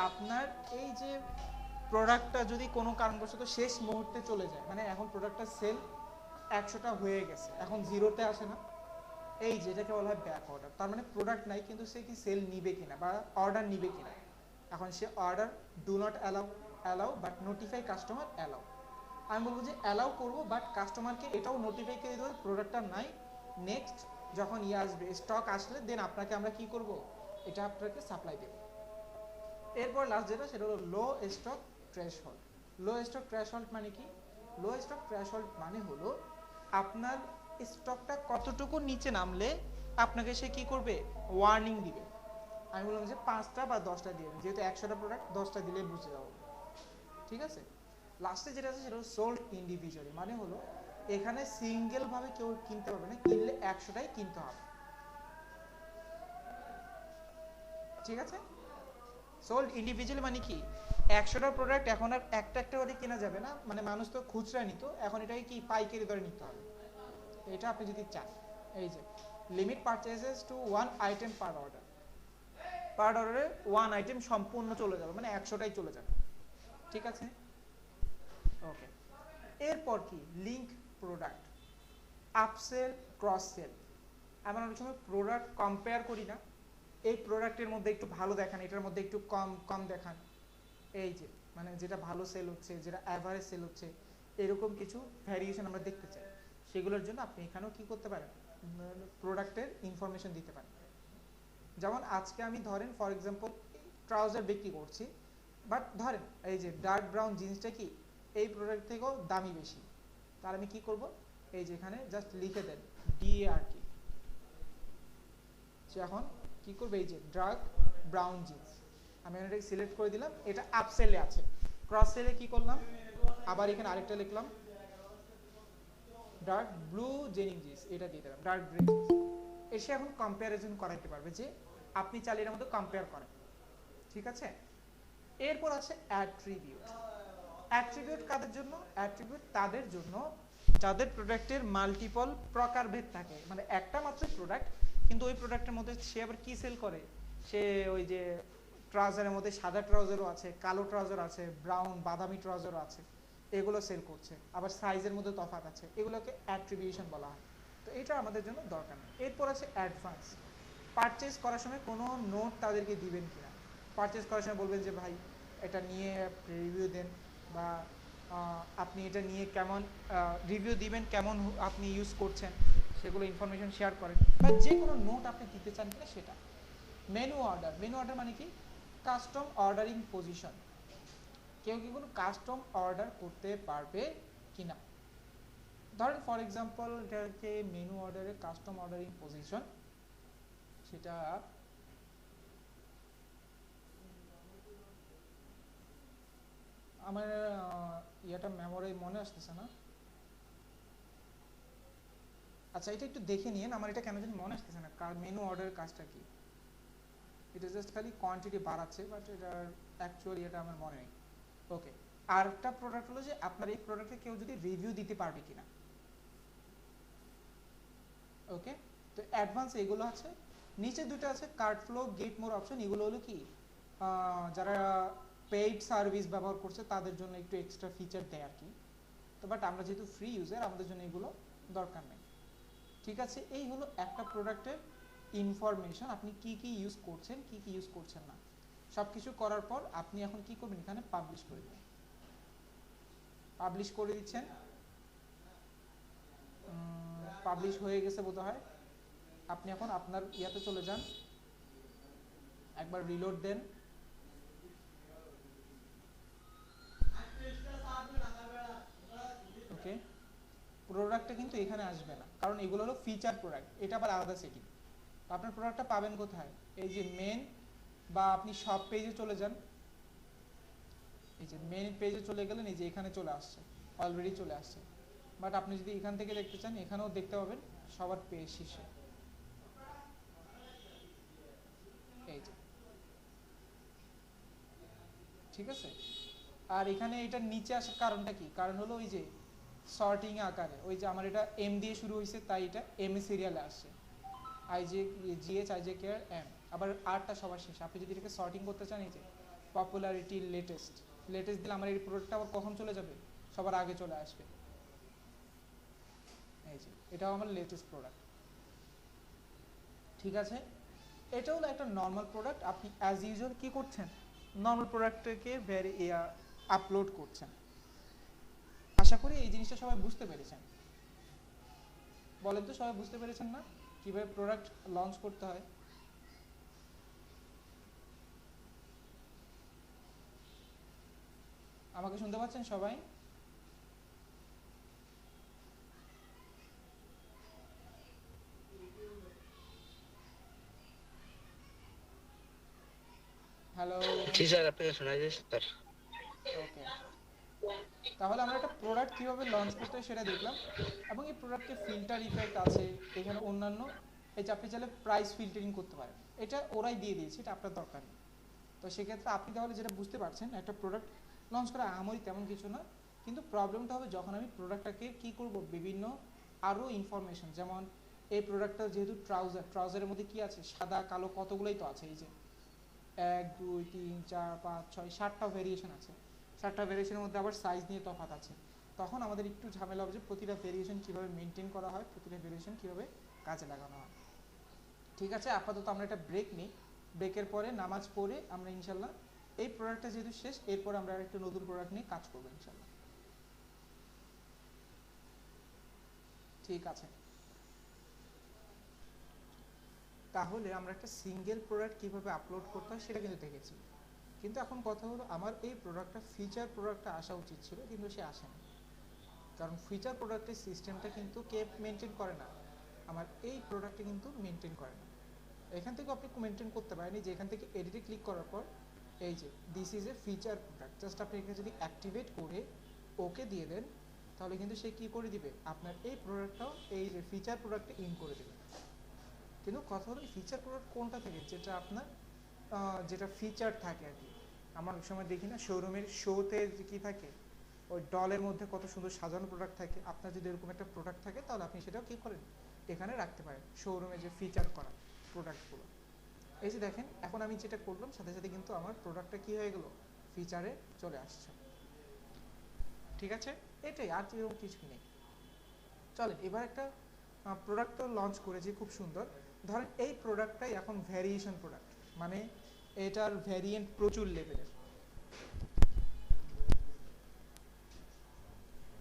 A: আপনার এই যে প্রোডাক্টটা যদি কোনো কারণবশত শেষ মুহূর্তে চলে যায়, মানে এখন প্রোডাক্টটা সেল 100টা হয়ে গেছে, এখন জিরোতে আসে না, এই যেটাকে বলা হয় ব্যাক অর্ডার। তার মানে প্রোডাক্ট নাই কিন্তু সে কি সেল নিবে কিনা বা অর্ডার নিবে কিনা। এখন সে order do not allow but notify customer allow. আমি বলবো যে অ্যালাউ করবো, বাট কাস্টমারকে এটাও নোটিফাই করে দেবো প্রোডাক্টটা নাই, নেক্সট যখন আসবে স্টক আসলে দেন আপনাকে আমরা কি করব, এটা আপনাকে সাপ্লাই দেব। এরপর লাস্ট যেটা সেটা হলো লো স্টক থ্রেশহোল্ড। লো স্টক থ্রেশহোল্ড মানে কি? লো স্টক থ্রেশহোল্ড মানে হলো আপনার স্টকটা কতটুকু নিচে নামলে আপনাকে সে কি করবে, ওয়ার্নিং দিবে। আমি বললাম যে 5টা বা 10টা দিয়ে, যেহেতু 100টা প্রোডাক্ট 10টা দিলে বুঝে যাবো। ঠিক আছে? লাস্টে যেটা আছে সেটা হলো সোল্ড ইন্ডিভিজুয়ালি, মানে হলো এখানে সিঙ্গেল ভাবে কেউ কিনতে পারবে না, কিনলে 100টাই কিনতে হবে। ঠিক আছে? সোল্ড ইন্ডিভিজুয়ালি মানে কি, 100টা প্রোডাক্ট এখন আর একটা একটা করে কেনা যাবে না, মানে মানুষ তো খুচরা নিত, এখন এটাকে কি পাইকারি দরে নিতে হবে। এটা আপনি যদি চান, এই যে limit purchases to 1 item per order, per অর্ডারে 1 আইটেম সম্পূর্ণ চলে যাবে, মানে 100টাই চলে যাবে। ঠিক আছে? ওকে। এরপর কি, link product, upsell, cross sell. আমরা অনেক সময় প্রোডাক্ট কম্পেয়ার করি না, এই প্রোডাক্টের মধ্যে একটু ভালো দেখান, এটার মধ্যে একটু কম কম দেখান, এই যে মানে যেটা ভালো সেল হচ্ছে, যেটা অ্যাভারেজ সেল হচ্ছে, এরকম কিছু ভ্যারিয়েশন আমরা দেখতে চাই। সেগুলোর জন্য আপনি এখানেও কি করতে পারেন, প্রোডাক্টের ইনফরমেশন দিতে পারেন। যেমন আজকে আমি ধরেন ফর এক্সাম্পল ট্রাউজার বিক্রি করছি, বাট ধরেন এই যে ডার্ক ব্রাউন জিন্সটা কি এই প্রোডাক্ট থেকেও দামি বেশি, তাহলে আমি কি করব, এই যে এখানে জাস্ট লিখে দেন DARK। সে এখন কি করবে, এই যে ডার্ক ব্রাউন জিন্স আমি এটাকে সিলেক্ট করে দিলাম, এটা আপসেলে আছে। ক্রস সেলে কি করলাম, আবার এখানে আরেকটা লিখলাম ডার্ক ব্লু জেনিং জিন্স, এটা দিয়ে দিলাম ডার্ক গ্রে জিন্স। এসে এখন কম্প্যারিজন করাইতে পারবে যে আপনি চাইলে এর মধ্যে কম্পেয়ার করেন। ঠিক আছে? এরপর আছে অ্যাট্রিবিউট। অ্যাট্রিবিউট কাদের জন্য? অ্যাট্রিবিউট তাদের জন্য যাদের প্রোডাক্টের মাল্টিপল প্রকারভেদ থাকে, মানে একটা মাত্র প্রোডাক্ট কিন্তু ওই প্রোডাক্টের মধ্যে সে আবার কি সেল করে, সে ওই যে ট্রাউজারের মধ্যে সাদা ট্রাউজারও আছে, কালো ট্রাউজার আছে, ব্রাউন বাদামি ট্রাউজারও আছে, এগুলো সেল করছে, আবার সাইজের মধ্যে তফাৎ আছে, এগুলোকে অ্যাট্রিবিউশন বলা হয়। তো এটা আমাদের জন্য দরকার নেই। এরপর আছে অ্যাডভান্স। পারচেজ করার সময় কোনো নোট তাদেরকে দিবেন কিনা, পারচেজ করার সময় বলবেন যে ভাই এটা নিয়ে রিভিউ দেন, বা আপনি এটা নিয়ে কেমন রিভিউ দিবেন, কেমন আপনি ইউজ করছেন সেগুলো ইনফরমেশন শেয়ার করেন, বা যে কোনো নোট আপনি দিতে চান কিনা সেটা। মেনু অর্ডার, মেনু অর্ডার মানে কি, কাস্টম অর্ডারিং পজিশন, কেউ কি কোনো কাস্টম অর্ডার করতে পারবে কিনা। ধরেন ফর এক্সাম্পল এটাকে মেনু অর্ডারের কাস্টম অর্ডারিং পজিশন, সেটা আমার ইয়েটা মেমোরি মনে আসতেছে না। আচ্ছা এটা একটু দেখে নিন, আমার এটা কেন জানি মনে আসতেছে না মেনু অর্ডারের কাজটা কি। এটা জাস্ট খালি কোয়ান্টিটি বাড়াচ্ছে, বাট এটার অ্যাকচুয়ালি এটা আমার মনে নেই। ওকে, আর একটা প্রোডাক্ট হলো যে আপনার এই প্রোডাক্টে কেউ যদি রিভিউ দিতে পারবে কিনা। ওকে, তো অ্যাডভান্স এগুলো আছে। নিচে দুটো আছে cart flow, get more option, এগুলো হলো কি যারা পেইড সার্ভিস ব্যবহার করছে তাদের জন্য একটু এক্সট্রা ফিচার দেয় আর কি। তো বাট আমরা যেহেতু ফ্রি ইউজার, আমাদের জন্য এগুলো দরকার নেই। ঠিক আছে, এই হলো একটা প্রোডাক্টের ইনফরমেশন, আপনি কি কি ইউজ করছেন, কি কি ইউজ করছেন না, সব কিছু করার পর আপনি এখন কি করবেন, এখানে পাবলিশ করে দেবেন। পাবলিশ করে দিচ্ছেন, পাবলিশ হয়ে গেছে বোধ হয়। আপনি এখন আপনার ইয়াতে চলে যান, একবার রিলোড দেন। ওকে, প্রোডাক্টটা কিন্তু এখানে আসবে না, কারণ এগুলো হলো ফিচার প্রোডাক্ট, এটা আবার আলাদা সেটিং। আপনার প্রোডাক্টটা পাবেন কোথায়, এই যে মেন, বা আপনি সব পেজে চলে যান, এই যে মেন পেজে চলে গেলেন, এই যে এখানে চলে আসছে, অলরেডি চলে আসছে। বাট আপনি যদি এখান থেকে দেখতে চান, এখানেও দেখতে পাবেন সবার পেজ শীর্ষে, এই যে, ঠিক আছে। আর এখানে এটার নিচে আসার কারণটা কি, কারণ হলো ওই যে সর্টিং আকারে, ওই যে আমার এটা এম দিয়ে শুরু হয়েছে তাই এটা এম এ সিরিয়ালে আসছে, আইজে জিএইচ আইজে কেয়ার এম, আবার আরটা সবার শেষে। আপনি যদি এটাকে সর্টিং করতে চান, এই যে পপুলারিটি লেটেস্ট, লেটেস্ট দিলে আমার এই প্রোডাক্টটা আবার কখন চলে যাবে, সবার আগে চলে আসবে। এই যে এটাও আমার লেটেস্ট প্রোডাক্ট। ঠিক আছে, এটা হলো একটা নর্মাল প্রোডাক্ট, আপনি অ্যাজ ইউজুয়াল কি করছেন, নর্মাল প্রোডাক্টটাকে আপলোড করছেন। আশা করি এই জিনিসটা সবাই বুঝতে পেরেছেন। বলেন তো সবাই বুঝতে পেরেছেন না কিভাবে প্রোডাক্ট লঞ্চ করতে হয়। আমাকে শুনতে পাচ্ছেন সবাই? হ্যালো,
B: জি স্যার, আপনাকে শোনা যাচ্ছে স্যার।
A: ওকে। তাহলে আমরা একটা প্রোডাক্ট কিভাবে লঞ্চ করতে হয় সেটা দেখলাম, এবং এই প্রোডাক্টে ফিল্টার ইফেক্ট আছে, এখানে অন্যান্য, এই যে আপনি চাইলে প্রাইস ফিল্টারিং করতে পারেন, এটা ওরাই দিয়ে দিয়েছে, এটা আপনার দরকার নেই। তো সেক্ষেত্রে আপনি তাহলে যেটা বুঝতে পারছেন, একটা প্রোডাক্ট লঞ্চ করা আমারই তেমন কিছু না, কিন্তু প্রবলেমটা হবে যখন আমি প্রোডাক্টটাকে কি করব, বিভিন্ন আরও ইনফরমেশন, যেমন এই প্রোডাক্টটা যেহেতু ট্রাউজারের মধ্যে কি আছে, সাদা কালো কতগুলোই তো আছে, এই যে 1 2 3 4 5 6 7টা ভেরিয়েশন আছে, 7টা ভেরিয়েশনের মধ্যে আবার সাইজ নিয়ে তফাৎ আছে। তখন আমাদের একটু ঝামেলা হবে যে প্রতিটা ভেরিয়েশন কীভাবে মেনটেন করা হয়, প্রতিটা ভেরিয়েশন কীভাবে কাজে লাগানো হয়। ঠিক আছে, আপাতত আমরা একটা ব্রেক নিই, ব্রেকের পরে নামাজ পড়ে আমরা ইনশাল্লাহ এই প্রোডাক্টটা যেহেতু শেষ, এরপর আমরা একটা নতুন প্রোডাক্ট নিয়ে কাজ করবো ইনশাল্লাহ। ঠিক আছে, তাহলে আমরা একটা সিঙ্গেল প্রোডাক্ট কীভাবে আপলোড করতে হয় সেটা কিন্তু দেখেছি, কিন্তু এখন কথা হলো আমার এই প্রোডাক্টটা ফিচার প্রোডাক্টটা আসা উচিত ছিল, কিন্তু সে আসেনি। কারণ ফিচার প্রোডাক্টের সিস্টেমটা কিন্তু কে মেনটেন করে না, আমার এই প্রোডাক্টটা কিন্তু মেনটেন করে না। এখান থেকে আপনি মেনটেন করতে পারেন, যে এখান থেকে এডিটে ক্লিক করার পর এই যে this is a feature product, just আপনি এখানে যদি অ্যাক্টিভেট করে ওকে দিয়ে দেন, তাহলে কিন্তু সে কী করে দিবে, আপনার এই প্রোডাক্টটাও এই যে ফিচার প্রোডাক্টে ইন করে দেবে। কিন্তু কথা হলো ফিচার প্রোডাক্ট কোনটা থেকে, যেটা আপনার যেটা ফিচার থাকে আর কি। আমরা অনেক সময় দেখি না শোরুমের শোতে কি থাকে, ওই ডলের মধ্যে কত সুন্দর সাজানো প্রোডাক্ট থাকে, আপনার যদি এরকম একটা প্রোডাক্ট থাকে তাহলে আপনি সেটাও কী করেন, এখানে রাখতে পারেন শোরুমে যে ফিচার করা প্রোডাক্টগুলো। এই যে দেখেন এখন আমি যেটা করলাম, সাথে সাথে কিন্তু আমার প্রোডাক্টটা কী হয়ে গেল, ফিচারে চলে আসছে। ঠিক আছে, এটাই, আর এরকম কিছুই নেই। চলেন এবার একটা প্রোডাক্ট তো লঞ্চ করেছি খুব সুন্দর, ধরেন এই প্রোডাক্টটাই এখন ভ্যারিয়েশন প্রোডাক্ট, মানে এটার ভ্যারিয়েন্ট প্রচুর লেভেলের,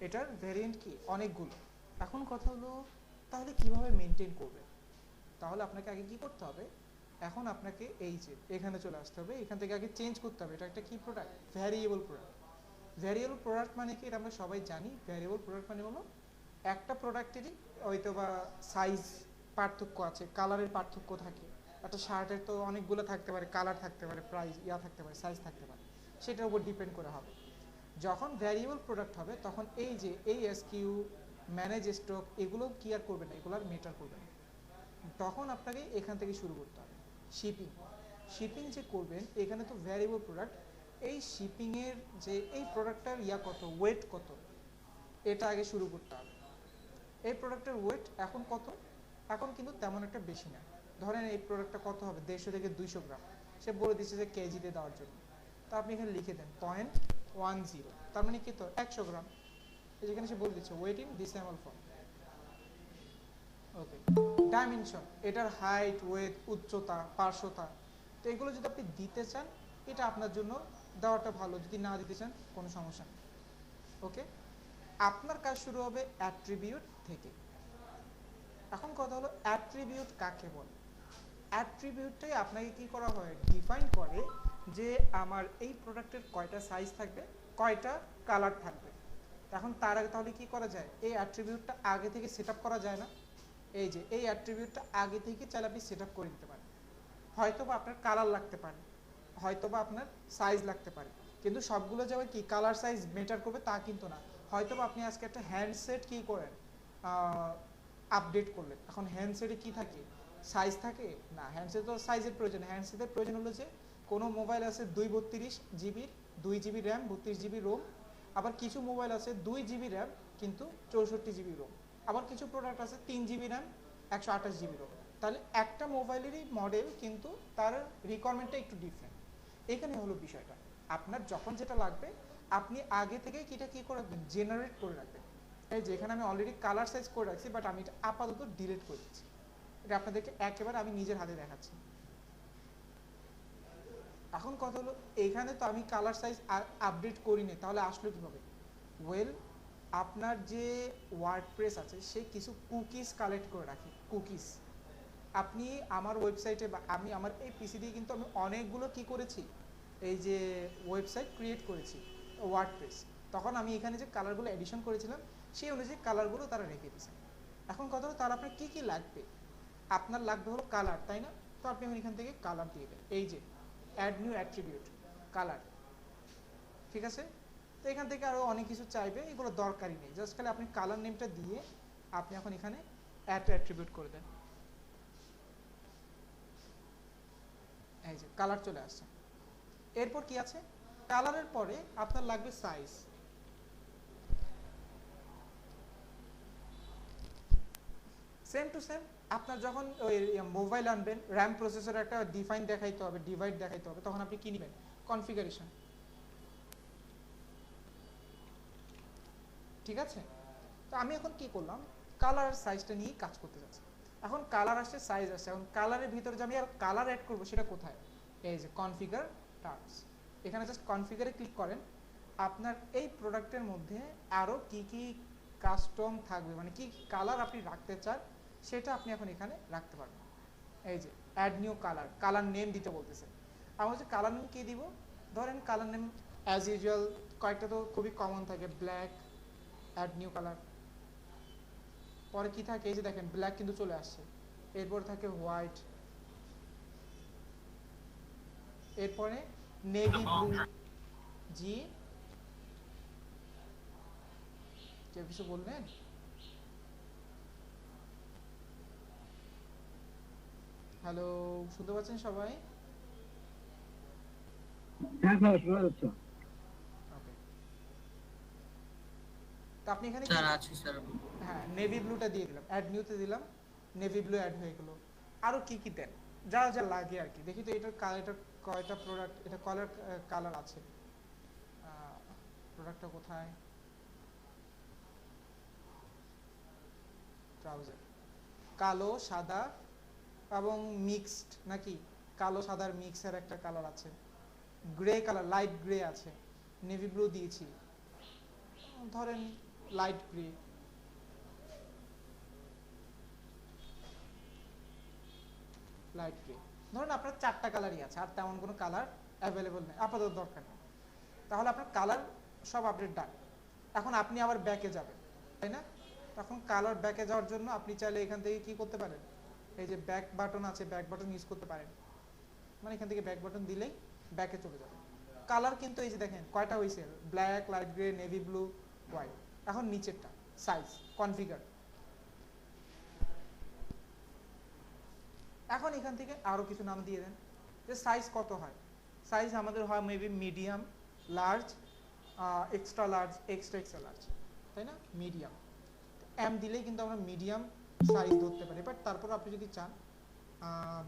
A: এটার ভ্যারিয়েন্ট কি অনেকগুলো। এখন কথা হলো তাহলে কিভাবে মেনটেন করবে, তাহলে আপনাকে আগে কি করতে হবে, এখন আপনাকে এই যে এখানে চলে আসতে হবে, এখান থেকে আগে চেঞ্জ করতে হবে এটা একটা কি product, variable product. Variable product মানে কি, এটা আমরা সবাই জানি, ভ্যারিয়েবল প্রোডাক্ট মানে হলো একটা প্রোডাক্টেরই হয়তো বা সাইজ পার্থক্য আছে, কালারের পার্থক্য থাকে। একটা শার্টের তো অনেকগুলো থাকতে পারে, কালার থাকতে পারে, প্রাইস থাকতে পারে, সাইজ থাকতে পারে, সেটার উপর ডিপেন্ড করে হবে। যখন ভ্যারিয়েবল প্রোডাক্ট হবে তখন এই যে এই এসকিউ, ম্যানেজ স্টক, এগুলো কি আর করবে না, এগুলো আর মেটার করবে না। তখন আপনাকে এখান থেকে শুরু করতে হবে শিপিং। শিপিং যে করবেন এখানে তো ভ্যারিয়েবল প্রোডাক্ট, এই শিপিংয়ের যে এই প্রোডাক্টটার কত, ওয়েট কত, এটা আগে শুরু করতে হবে। এই প্রোডাক্টের ওয়েট এখন কত, এখন কিন্তু তেমন একটা বেশি না। ধরেন এই প্রোডাক্টটা কত হবে, 150 থেকে 200 গ্রাম, সে বলে দিচ্ছে যে কেজিতে দেওয়ার জন্য। তো আপনি এখানে লিখে দেন 0.10, তার মানে কি, তো 100 গ্রাম। যেখানে সে বলে দিচ্ছে weight in decimal form. Okay, dimension, এটার হাইট, ওয়েট, উচ্চতা, পার্শ্বতা, তো এগুলো যদি আপনি দিতে চান এটা আপনার জন্য দেওয়াটা ভালো, যদি না দিতে চান কোনো সমস্যা নেই। ওকে, আপনার কাজ শুরু হবে অ্যাট্রিবিউট থেকে। এখন কথা হলো অ্যাট্রিবিউট কাকে বলে। অ্যাট্রিবিউটটাই আপনাকে কি করা হয়, ডিফাইন করে যে আমার এই প্রোডাক্টের কয়টা সাইজ থাকবে, কয়টা কালার থাকবে। এখন তার আগে তাহলে কি করা যায়, এই অ্যাট্রিবিউটটা আগে থেকে সেট আপ করা যায় না। এই যে এই অ্যাট্রিবিউটটা আগে থেকে চাইলে আপনি সেট আপ করে দিতে পারেন। হয়তো বা আপনার কালার লাগতে পারে, হয়তো বা আপনার সাইজ লাগতে পারে, কিন্তু সবগুলো জায়গায় কি কালার সাইজ ম্যাটার করবে তা কিন্তু না। হয়তো বা আপনি আজকে একটা হ্যান্ডসেট কি করেন, আপডেট করলেন, এখন হ্যান্ডসেটে কি থাকে, সাইজ থাকে না, হ্যান্ডসেট তো সাইজের প্রয়োজন। হ্যান্ডসেটের প্রয়োজন হলো যে কোনো মোবাইল আছে 232 জিবির, 2 জিবি র্যাম, 32 জিবি রোম। আবার কিছু মোবাইল আছে 2 জিবি র্যাম কিন্তু 64 জিবি রোম। আবার কিছু প্রোডাক্ট আছে 3 জিবি র্যাম, 128 জিবি রোম। তাহলে একটা মোবাইলেরই মডেল কিন্তু তার রিকোয়ারমেন্টটা একটু ডিফারেন্ট। এখানে হলো বিষয়টা, আপনার যখন যেটা লাগবে আপনি আগে থেকে কিটা কি করে রাখবেন, জেনারেট করে রাখবেন। এই যে এখানে আমি অলরেডি কালার সাইজ করে রাখছি, বাট আমি এটা আপাতত ডিলিট করে দিচ্ছি। এটা আপনাদেরকে একেবারে আমি নিজের হাতে দেখাচ্ছি। এখন কথা হলো এখানে তো আমি কালার সাইজ আপডেট করিনি, তাহলে আসলো কিভাবে, ওয়েল আপনার যে ওয়ার্ডপ্রেস আছে সে কিছু কুকিজ কালেক্ট করে রাখে। কুকিজ আপনি আমার ওয়েবসাইটে বা আমি আমার এই পিসি দিয়ে কিন্তু আমি অনেকগুলো কি করেছি, এই যে ওয়েবসাইট ক্রিয়েট করেছি ওয়ার্ডপ্রেস। তখন আমি এখানে যে কালারগুলো এডিশন করেছিলাম সেই অনুযায়ী কালারগুলো তারা রেখে দিয়েছে। এখন কথা হলো তার আপনার কী কী লাগবে, আপনার লাগবে হলো কালার, তাই না? তো আপনি এখান থেকে কালার দিয়ে দেন, এই যে অ্যাড নিউ অ্যাট্রিবিউট কালার, ঠিক আছে? তো এখান থেকে আরও অনেক কিছু চাইবে, এগুলো দরকারই নেই, জাস্ট খালি আপনি কালার নেমটা দিয়ে আপনি এখন এখানে অ্যাড অ্যাট্রিবিউট করে দেন। এই যে কালার চলে আসছে। এরপর কি আছে, কালারের পরে আপনার লাগবে সাইজ। সেম টু সেম, আপনার যখন ওই মোবাইল আনবেন, র্যাম প্রসেসর একটা ডিফাইন দেখাইতে হবে, ডিভাইড দেখাইতে হবে, তখন আপনি কি নেবেন, কনফিগারেশন, ঠিক আছে? তো আমি এখন কি করলাম, কালার সাইজটা নিয়ে কাজ করতে যাচ্ছি। এখন কালার আসছে, সাইজ আসছে, এখন কালারের ভিতরে যে আমি আর কালার অ্যাড করবো সেটা কোথায়, এই যে কনফিগার টার্মস, এখানে জাস্ট কনফিগারে ক্লিক করেন। আপনার এই প্রোডাক্টের মধ্যে আরও কি কি কাস্টম থাকবে, মানে কি কালার আপনি রাখতে চান সেটা আপনি এখন এখানে রাখতে পারবেন। এই যে add new colour, colour name দিতে বলতেছে। আমি হচ্ছে কালার নেম কী দিব, ধরেন কালার নেম অ্যাজ ইউজুয়াল কয়েকটা তো খুবই কমন থাকে, ব্ল্যাক, অ্যাড নিউ কালার। পরে কি থাকে, এই যে দেখেন ব্ল্যাক কিন্তু চলে আসছে, এরপর থাকে হোয়াইট, এরপরে নেভি ব্লু। জি, কেউ কিছু বলবেন? হ্যালো, শুনতে পাচ্ছেন সবাই?
C: হ্যাঁ স্যার, শোনা যাচ্ছে।
A: ওকে, তো আপনি এখানে কি,
B: স্যার আছে স্যার।
A: হ্যাঁ নেভি ব্লুটা দিয়ে দিলাম, অ্যাড নিউতে দিলাম, নেভি ব্লু অ্যাড হয়ে গেলো। আরও কি কি দেন, যা যা লাগে আর কি। দেখি তো এটার এটার কয়টা প্রোডাক্ট, এটা কালার কালার আছে, প্রোডাক্টটা কোথায়, ট্রাউজার, কালো, সাদা, এবং মিক্সড নাকি কালো সাদার মিক্সের একটা কালার আছে, গ্রে কালার লাইট গ্রে আছে, নেভি ব্লু দিয়েছি, ধরেন লাইট গ্রে, লাইট গ্রে, ধরুন আপনার 4টা কালারই আছে, আর তেমন কোনো কালার অ্যাভেলেবল নেই, আপাতত দরকার নেই, তাহলে আপনার কালার সব আপডেট ডান। এখন আপনি আবার ব্যাকে যাবেন, তাই না? তখন কালার ব্যাকে যাওয়ার জন্য আপনি চাইলে এখান থেকে কি করতে পারেন, এই যে ব্যাক বাটন আছে, ব্যাক বাটন ইউজ করতে পারেন, মানে এখান থেকে ব্যাক বাটন দিলেই ব্যাকে চলে যাবে। কালার কিন্তু এই যে দেখেন কয়টা হয়েছে, black, light grey, navy blue, white. এখন নিচেরটা সাইজ কনফিগার। এখন এখান থেকে আরো কিছু নাম দিয়ে দেন, যে সাইজ কত হয়। সাইজ আমাদের হয় maybe medium, large, extra large, extra extra large, তাই না? মিডিয়াম এম দিলেই কিন্তু আমরা মিডিয়াম সাইজ ধরতে পারি, বাট তারপর আপনি যদি চান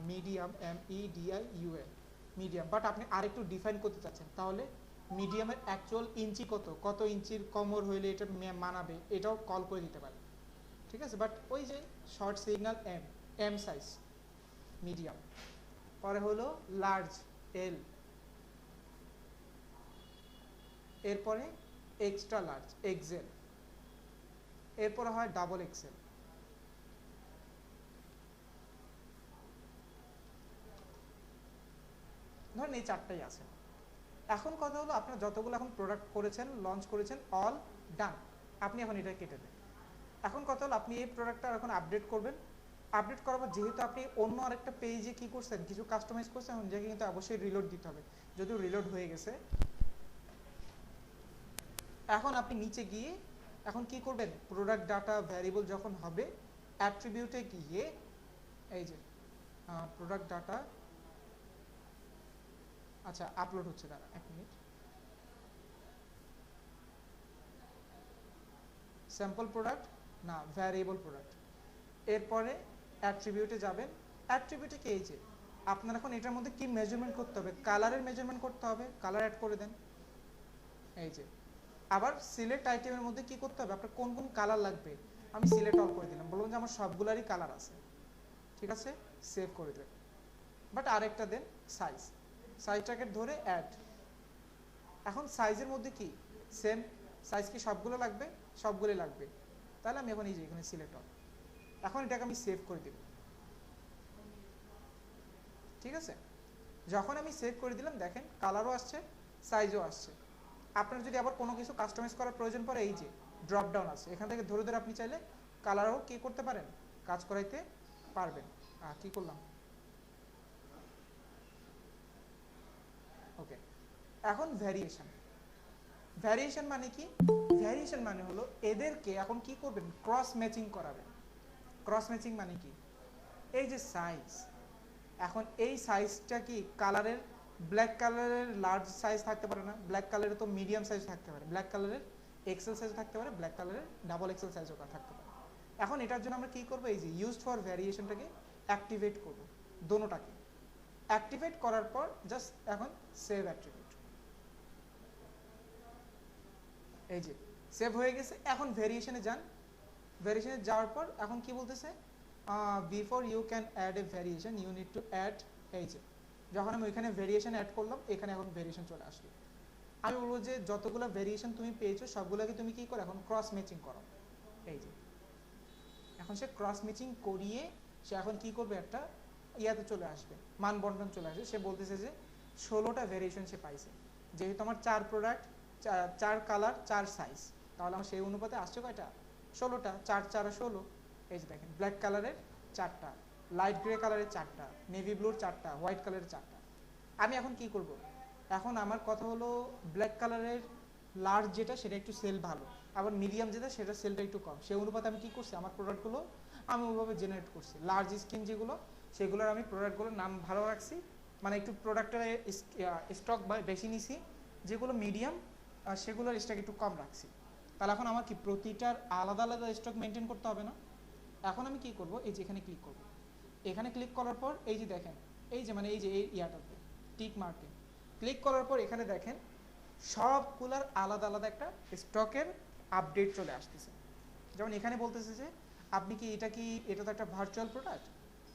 A: মিডিয়াম, MEDIUM, মিডিয়াম, বাট আপনি আরেকটু ডিফাইন করতে চাচ্ছেন, তাহলে মিডিয়ামের অ্যাকচুয়াল ইঞ্চি কত, কত ইঞ্চির কোমর হইলে এটা মানাবে, এটাও কল করে দিতে পারে, ঠিক আছে? বাট ওই যে short signal M size medium, পরে হলো লার্জ এল, এরপরে এক্সট্রা লার্জ এক্সেল, এরপরে হয় ডাবল এক্সেল, ধরেন এই 4টাই আছে। এখন কথা হলো আপনার যতগুলো এখন প্রোডাক্ট করেছেন, লঞ্চ করেছেন, অল ডান, আপনি এখন এটা কেটে দেন। এখন কথা হলো আপনি এই প্রোডাক্টটা এখন আপডেট করবেন, আপডেট করার পর যেহেতু আপনি অন্য আরেকটা পেজে কি করছেন, কিছু কাস্টমাইজ করছেন, যেটা কিন্তু অবশ্যই রিলোড দিতে হবে, যদিও রিলোড হয়ে গেছে। এখন আপনি নিচে গিয়ে এখন কি করবেন, প্রোডাক্ট ডাটা ভ্যারিয়েবল যখন হবে, অ্যাট্রিবিউটে গিয়ে এই যে প্রোডাক্ট ডাটা, আচ্ছা আপলোড হচ্ছে, দাঁড়া 1 মিনিট, স্যাম্পল প্রোডাক্ট না ভ্যারিয়েবল প্রোডাক্ট, এরপরে অ্যাট্রিবিউটে যাবেন, অ্যাট্রিবিউটে কি, এই যে আপনার এখন এটার মধ্যে কি মেজারমেন্ট করতে হবে, কালারের মেজারমেন্ট করতে হবে, কালার অ্যাড করে দেন। এই যে আবার সিলেক্ট আইটেমের মধ্যে কি করতে হবে, আপনার কোন কোন কালার লাগবে, আমি সিলেক্ট অল করে দিলাম, বললাম যে আমার সবগুলারই কালার আছে, ঠিক আছে, সেভ করে দেন। বাট আরেকটা দেন সাইজ, সাইজটাকে ধরে অ্যাড। এখন সাইজের মধ্যে কি সেম সাইজ, কি সবগুলো লাগবে, সবগুলোই লাগবে, তাহলে আমি এখন এই যে এখানে সিলেক্ট অল, এখন এটাকে আমি সেভ করে দেব, ঠিক আছে? যখন আমি সেভ করে দিলাম দেখেন কালারও আসছে, সাইজও আসছে। আপনার যদি আবার কোনো কিছু কাস্টমাইজ করার প্রয়োজন পড়ে, এই যে ড্রপ ডাউন আছে, এখান থেকে ধরে ধরে আপনি চাইলে কালারও কি করতে পারেন, কাজ করাইতে পারবেন। কি করলাম, ওকে। এখন ভ্যারিয়েশন, ভ্যারিয়েশন মানে কি, ভ্যারিয়েশন মানে হলো এদেরকে এখন কি করবেন, ক্রস ম্যাচিং করাবেন। ক্রস ম্যাচিং মানে কি, এই যে সাইজ, এখন এই সাইজটা কি কালারের, ব্ল্যাক কালারের লার্জ সাইজ থাকতে পারে না, ব্ল্যাক কালারের তো মিডিয়াম সাইজ থাকতে পারে, ব্ল্যাক কালারের এক্সেল সাইজ থাকতে পারে, ব্ল্যাক কালারের ডাবল এক্সেল সাইজও থাকতে পারে। এখন এটার জন্য আমরা কি করব, এই যে ইউজড ফর ভ্যারিয়েশনটাকে অ্যাক্টিভেট করব, দোনোটাকে অ্যাক্টিভেট করার পর জাস্ট এখন সেভ অ্যাট্রিবিউট, এই যে সেভ হয়ে গেছে। এখন ভ্যারিয়েশনে যান, ভ্যারিয়েশনে যাওয়ার পর এখন কি বলতেছে, before you can add a variation you need to add, এই যে যখন আমি ওইখানে ভ্যারিয়েশন অ্যাড করলাম, এখানে এখন ভ্যারিয়েশন চলে আসলো। আমি বলবো যে যতগুলো ভ্যারিয়েশন তুমি পেয়েছো সবগুলোকে তুমি কি করো, এখন ক্রস ম্যাচিং করো, এই যে এখন সে ক্রস ম্যাচিং করিয়ে সে এখন কি করবে, একটা ইয়াতে চলে আসবে, মান বন্টন চলে আসবে। সে বলতেছে যে 16টা ভ্যারিয়েশন সে পাইছে, যেহেতু আমার 4 প্রোডাক্ট, 4 কালার, 4 সাইজ, তাহলে আমার সেই অনুপাতে আসছে কয়টা, 16টা, 4 4 16। এই যে দেখেন ব্ল্যাক কালারের 4টা, লাইট গ্রে কালারের 4টা, নেভি ব্লুর 4টা, হোয়াইট কালারের 4টা। আমি এখন কি করব, এখন আমার কথা হলো ব্ল্যাক কালারের লার্জ যেটা সেটা একটু সেল ভালো, আবার মিডিয়াম যেটা সেটা সেলটা একটু কম, সেই অনুপাতে আমি কি করছি, আমার প্রোডাক্টগুলো আমি ওইভাবে জেনারেট করছি। লার্জ স্ক্রিন যেগুলো, সেগুলোর আমি প্রোডাক্টগুলোর নাম ভালো রাখছি, মানে একটু প্রোডাক্টের স্টক বেশি নিছি, যেগুলো মিডিয়াম সেগুলোর স্টক একটু কম রাখছি। তাহলে এখন আমার কি প্রতিটার আলাদা আলাদা স্টক মেনটেন করতে হবে না। এখন আমি কি করব, এই যে এখানে ক্লিক করব, এখানে ক্লিক করার পর এই যে দেখেন, এই যে মানে এই যে এই ইয়াটাতে টিক মার্কে ক্লিক করার পর এখানে দেখেন সবগুলার আলাদা আলাদা একটা স্টকের আপডেট চলে আসতেছে। যেমন এখানে বলতেছে যে আপনি কি এটা তো একটা ভার্চুয়াল প্রোডাক্ট,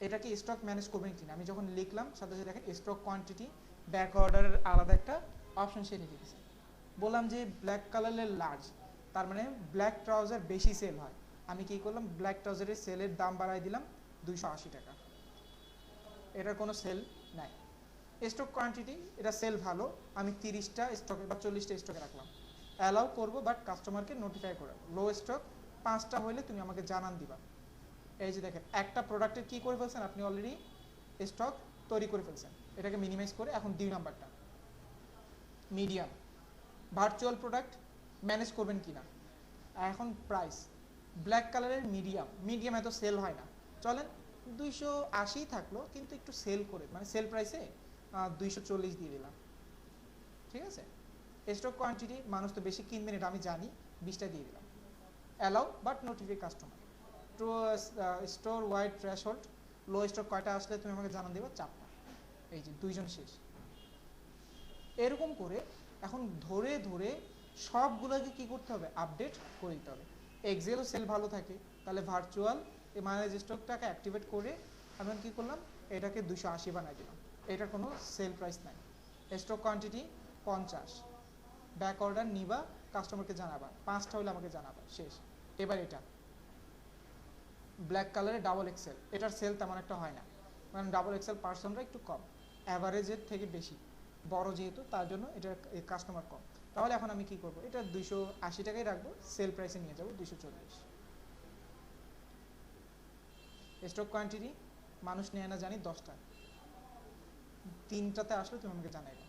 A: এটা কি স্টক ম্যানেজ করবেন কিনা, আমি যখন লিখলাম সাথে সাথে দেখেন স্টক কোয়ান্টিটি ব্যাক অর্ডারের আলাদা একটা অপশন সে রেখে দিয়েছে। বললাম যে ব্ল্যাক কালারের লার্জ, তার মানে ব্ল্যাক ট্রাউজার বেশি সেল হয়। আমি কি করলাম, ব্ল্যাক ট্রাউজারের সেলের দাম বাড়াই দিলাম 280 টাকা। এটার কোনো সেল নাই। স্টক কোয়ান্টিটি এটা সেল ভালো, আমি 30টা স্টকে বা 40টা স্টকে রাখলাম, অ্যালাউ করব, বাট কাস্টমারকে নোটিফাই করে লো স্টক 5টা হলে তুমি আমাকে জানান দিবা। এই যে দেখেন একটা প্রোডাক্টের কি করে ফেলছেন আপনি, অলরেডি স্টক তৈরি করে ফেলছেন। এটাকে মিনিমাইজ করে এখন 2 নাম্বারটা মিডিয়াম, ভার্চুয়াল প্রোডাক্ট ম্যানেজ করবেন কিনা। এখন প্রাইস ব্ল্যাক কালারের মিডিয়াম এত সেল হয় না, চলেন 280 থাকলো, কিন্তু একটু সেল করে মানে সেল প্রাইসে 240 দিয়ে দিলাম, ঠিক আছে। স্টক কোয়ান্টিটি মানুষ তো বেশি কিনবেন এটা আমি জানি, 20টা দিয়ে দিলাম, allow but notify customer. Two store wide threshold, low stock কয়টা আসলে তুমি আমাকে জানান দেবে, 4টা। এই যে 2জন শেষ। এরকম করে এখন ধরে ধরে সবগুলোকে কি করতে হবে, আপডেট করে দিতে হবে। এক্সেলও সেল ভালো থাকে, তাহলে ভার্চুয়াল ম্যানেজ স্টকটাকে অ্যাক্টিভেট করে আমি কি করলাম, এটাকে 280 বানাই দিলাম। এটার কোনো সেল প্রাইস নাই। স্টক কোয়ান্টিটি 50, ব্যাক অর্ডার নিবা, কাস্টমারকে জানাবা, 5টা হলে আমাকে জানাবা, শেষ। এবার এটা ব্ল্যাক কালারে ডাবল এক্সেল, এটার সেল তেমন একটা হয় না, কারণ ডাবল এক্সেল পার্সনরা একটু কম, অ্যাভারেজের থেকে বেশি বড় যেহেতু, তার জন্য এটার কাস্টমার কম। তাহলে এখন আমি কি করব, এটা 280 টাকায় রাখবো, সেল প্রাইসে নিয়ে যাবো 240। স্টক কোয়ান্টিটি মানুষ নেয় না জানি 10টা, 3টাতে আসলে তুমি আমাকে জানাইবে।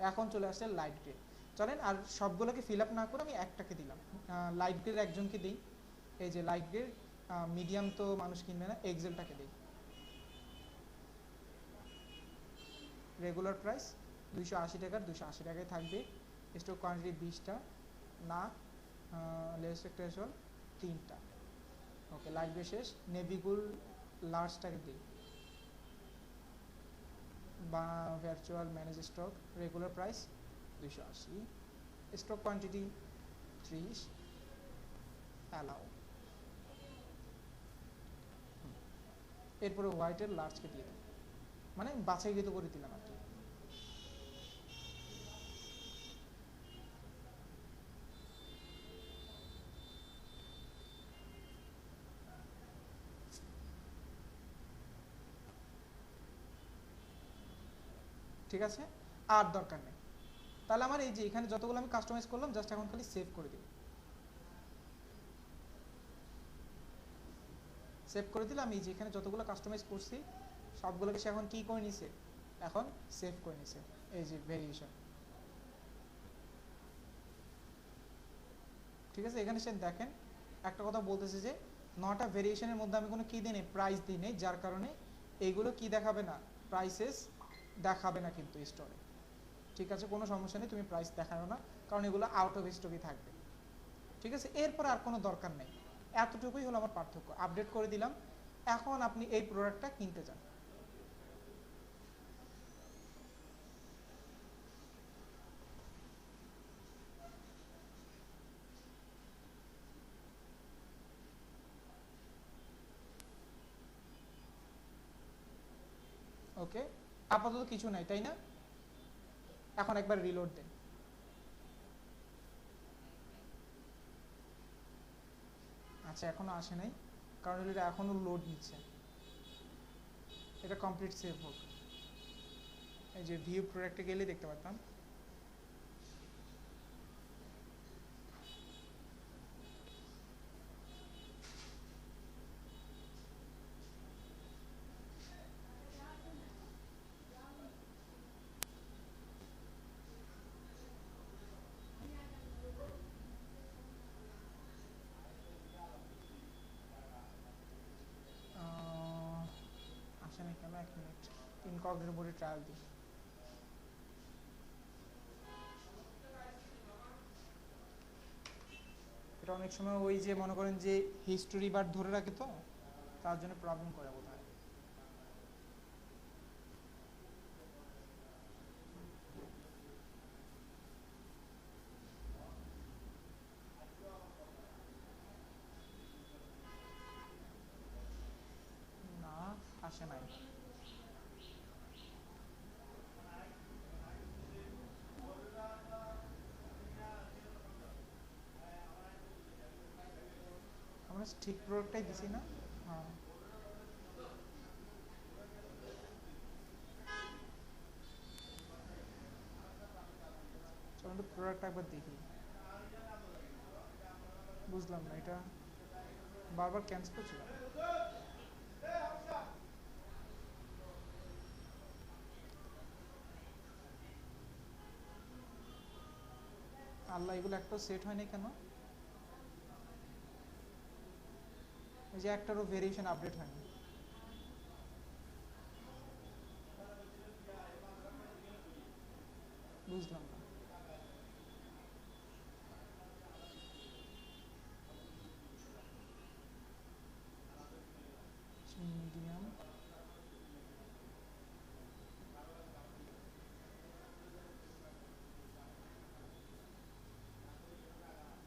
A: এখন চলে আসছে লাইট গ্রে, চলেন আর সবগুলোকে ফিল আপ না করে আমি একটাকে দিলাম, লাইট গ্রের একজনকে দিই। এই যে লাইট গ্রের মিডিয়াম তো মানুষ কিনবে না, এক্সেলটাকে দিই। রেগুলার প্রাইস 280 টাকার 280 টাকায় থাকবে। স্টক কোয়ান্টিটি 20টা, না লেস একটা 3টা। ওকে, লাইট গ্রে শেষ। নেভিগুল লার্জটাকে দিই, বা virtual manage stock, regular price 280, stock quantity 30, allow. এরপরে হোয়াইটের লার্জকে দিয়ে দিই, মানে বাছাইকৃত করে দিলাম আর কি। ঠিক আছে, আর দরকার নেই। তাহলে আমার এই যে এখানে যতগুলো আমি কাস্টমাইজ করলাম, জাস্ট এখন খালি সেভ করে দিই। সেভ করে দিলে আমি যেখানে যতগুলো কাস্টমাইজ করছি সবগুলোকে সে এখন কি করে নিছে, এখন সেভ করে নিছে। এই যে ভেরিয়েশন, ঠিক আছে। এখানে সে দেখেন একটা কথা বলতেছে যে 9টা ভেরিয়েশনের মধ্যে আমি কোনো কি দিই নেই, প্রাইস দিই নেই, যার কারণে এইগুলো কি দেখাবে না, প্রাইসেস দেখাবে না কিন্তু স্টোরে। ঠিক আছে, কোনো সমস্যা নেই, তুমি প্রাইস দেখানো না, কারণ এগুলো আউট অফ স্টকই থাকবে। ঠিক আছে, এরপর আর কোনো দরকার নেই, এতটুকুই হলো আমার পার্থক্য। আপডেট করে দিলাম, এখন আপনি এই প্রোডাক্টটা কিনতে চান, ওকে, আপাতত কিছু নাই তাই না। এখন একবার রিলোড দেন, আচ্ছা এখনো আসে নাই, কারণ এটা এখনো লোড নিচ্ছে। এটা কমপ্লিট সেভ হোক। এই যে ভিউ প্রোডাক্টে গেলে দেখতে পারতাম। আসে নাই কেন, 1 মিনিট, ইনকগনিটো বোর্ডে ট্রায়াল দিই। এটা অনেক সময় ওই যে মনে করেন যে হিস্টোরি বার ধরে রাখে, তো তার জন্য প্রবলেম করে বোধ হয়। না আসে নাই। আমরা ঠিক প্রোডাক্টটাই দিছি না। হ্যাঁ, চলুন প্রোডাক্টটা একবার দেখি। বুঝলাম না এটা বারবার ক্যান্সেল করছিল। আল্লাহ, এগুলো একটাও সেট হয়নি কেন? এই যে একটারও ভেরিয়েশন আপডেট হয়নি। বুঝলাম না। মিডিয়াম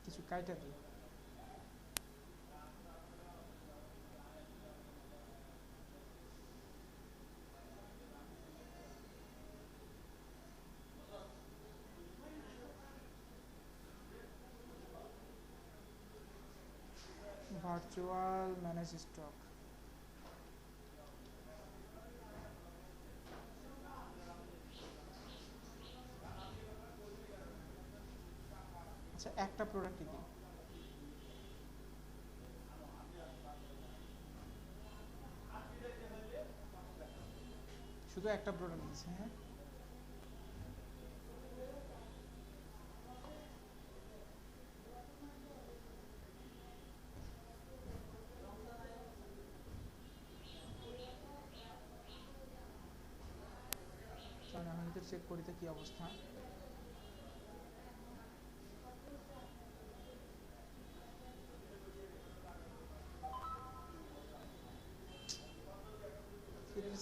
A: কিছু কাইটা দিই। Virtual manage stock. আচ্ছা, একটা প্রোডাক্টই দিই। শুধু একটা প্রোডাক্ট দিচ্ছি। হ্যাঁ, চলুন আমি চেক করি তো কি অবস্থা।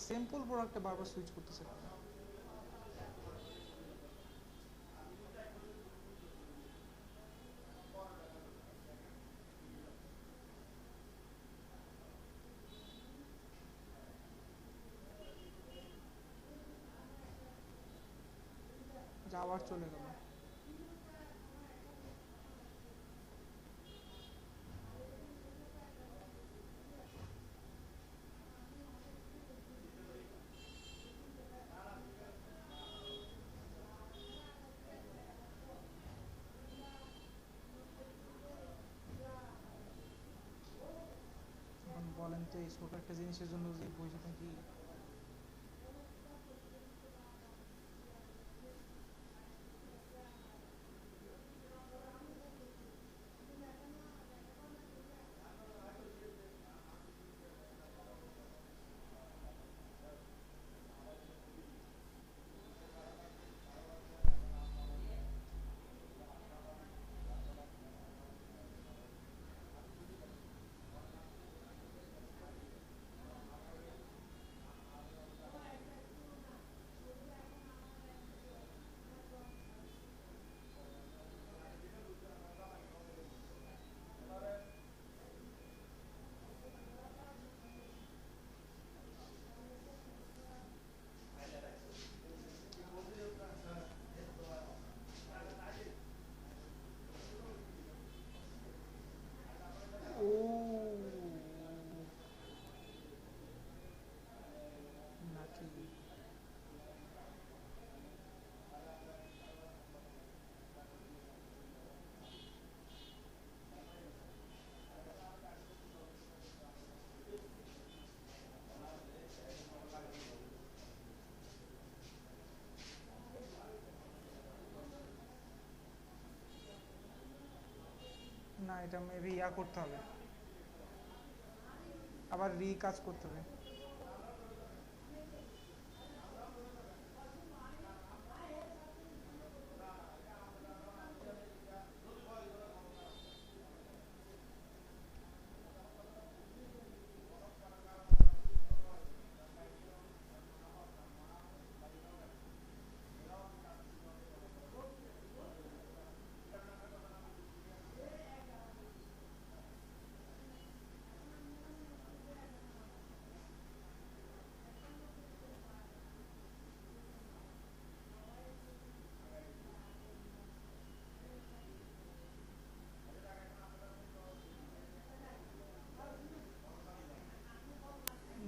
A: সিম্পল প্রোডাক্টে বারবার সুইচ করতেছে। আবার চলে গেল। এখন বলেন তো এই ছোট একটা জিনিসের জন্য যে বসে থাকি। ও নাকি? না, এটা মেবি ইয়া করতে হবে, আবার কাজ করতে হবে।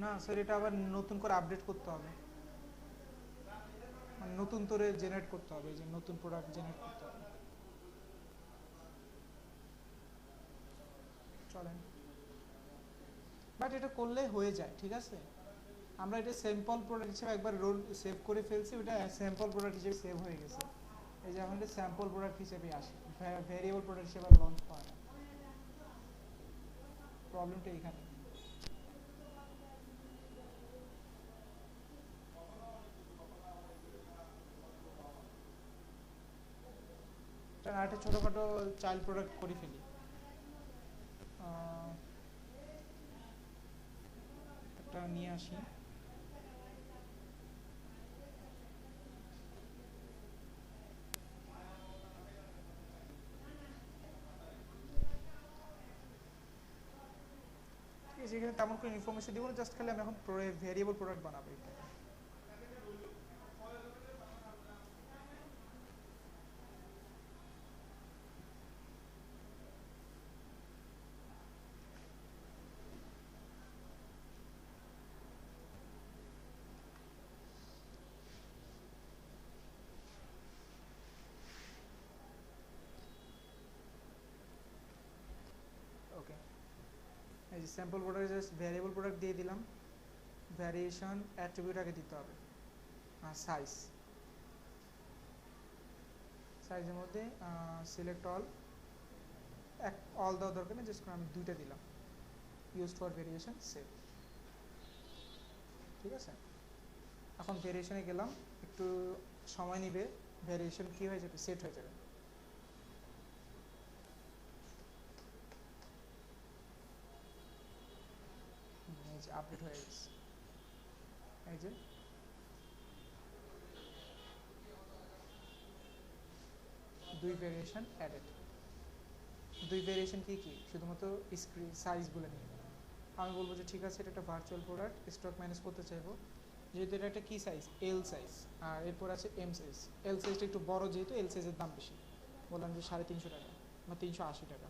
A: না স্যার, এটা আবার নতুন করে আপডেট করতে হবে, মানে নতুন করে জেনারেট করতে হবে, এই যে নতুন প্রোডাক্ট জেনারেট করতে হবে। চলেন, বাট এটা করলে হয়ে যায়, ঠিক আছে। আমরা এটা স্যাম্পল প্রোডাক্ট হিসেবে একবার রোল সেভ করে ফেলছি, ওটা স্যাম্পল প্রোডাক্ট হিসেবে সেভ হয়ে গেছে। এই যে আমাদের স্যাম্পল প্রোডাক্ট হিসেবে আসে, ভ্যারিয়েবল প্রোডাক্ট হিসেবে লঞ্চ হয় না। প্রবলেমটা এখানে। একটা ছোটখাটো চাইল্ড প্রোডাক্ট করে ফেলি। একটা নিয়ে আসি। ঠিক আছে, এখানে তেমন কোনো ইনফরমেশন দিব না, জাস্ট খালি আমি এখন ভ্যারিয়েবল প্রোডাক্ট বানাবো এটা। ওকে, এই যে sample product just variable product দিয়ে দিলাম। ভ্যারিয়েশন অ্যাট্রিবিউট আগে দিতে হবে, আর সাইজ, সাইজের মধ্যে সিলেক্ট অল, অল দেওয়া দরকার নেই, জাস্ট আমি দুইটা দিলাম, ইউজ ফর ভেরিয়েশন সেভ। ঠিক আছে, এখন ভেরিয়েশনে গেলাম, একটু সময় নিবে, ভেরিয়েশন কি হয়ে যাবে, সেট হয়ে যাবে। এই যে আপডেট হয়ে গেছে, এই যে দুই ভেরিয়েশন অ্যাডেড। দুই ভেরিয়েশন কি কি, শুধুমাত্র স্ক্রিন সাইজগুলো নিয়ে। আমি বলবো যে ঠিক আছে, এটা একটা ভার্চুয়াল প্রোডাক্ট, স্টক ম্যানেজ করতে চাইবো, যেহেতু এটা একটা কি সাইজ, এল সাইজ, আর এরপর আছে এম সাইজ। এল সাইজটা একটু বড়, যেহেতু এল সাইজের দাম বেশি, বললাম যে 350 টাকা বা 380 টাকা।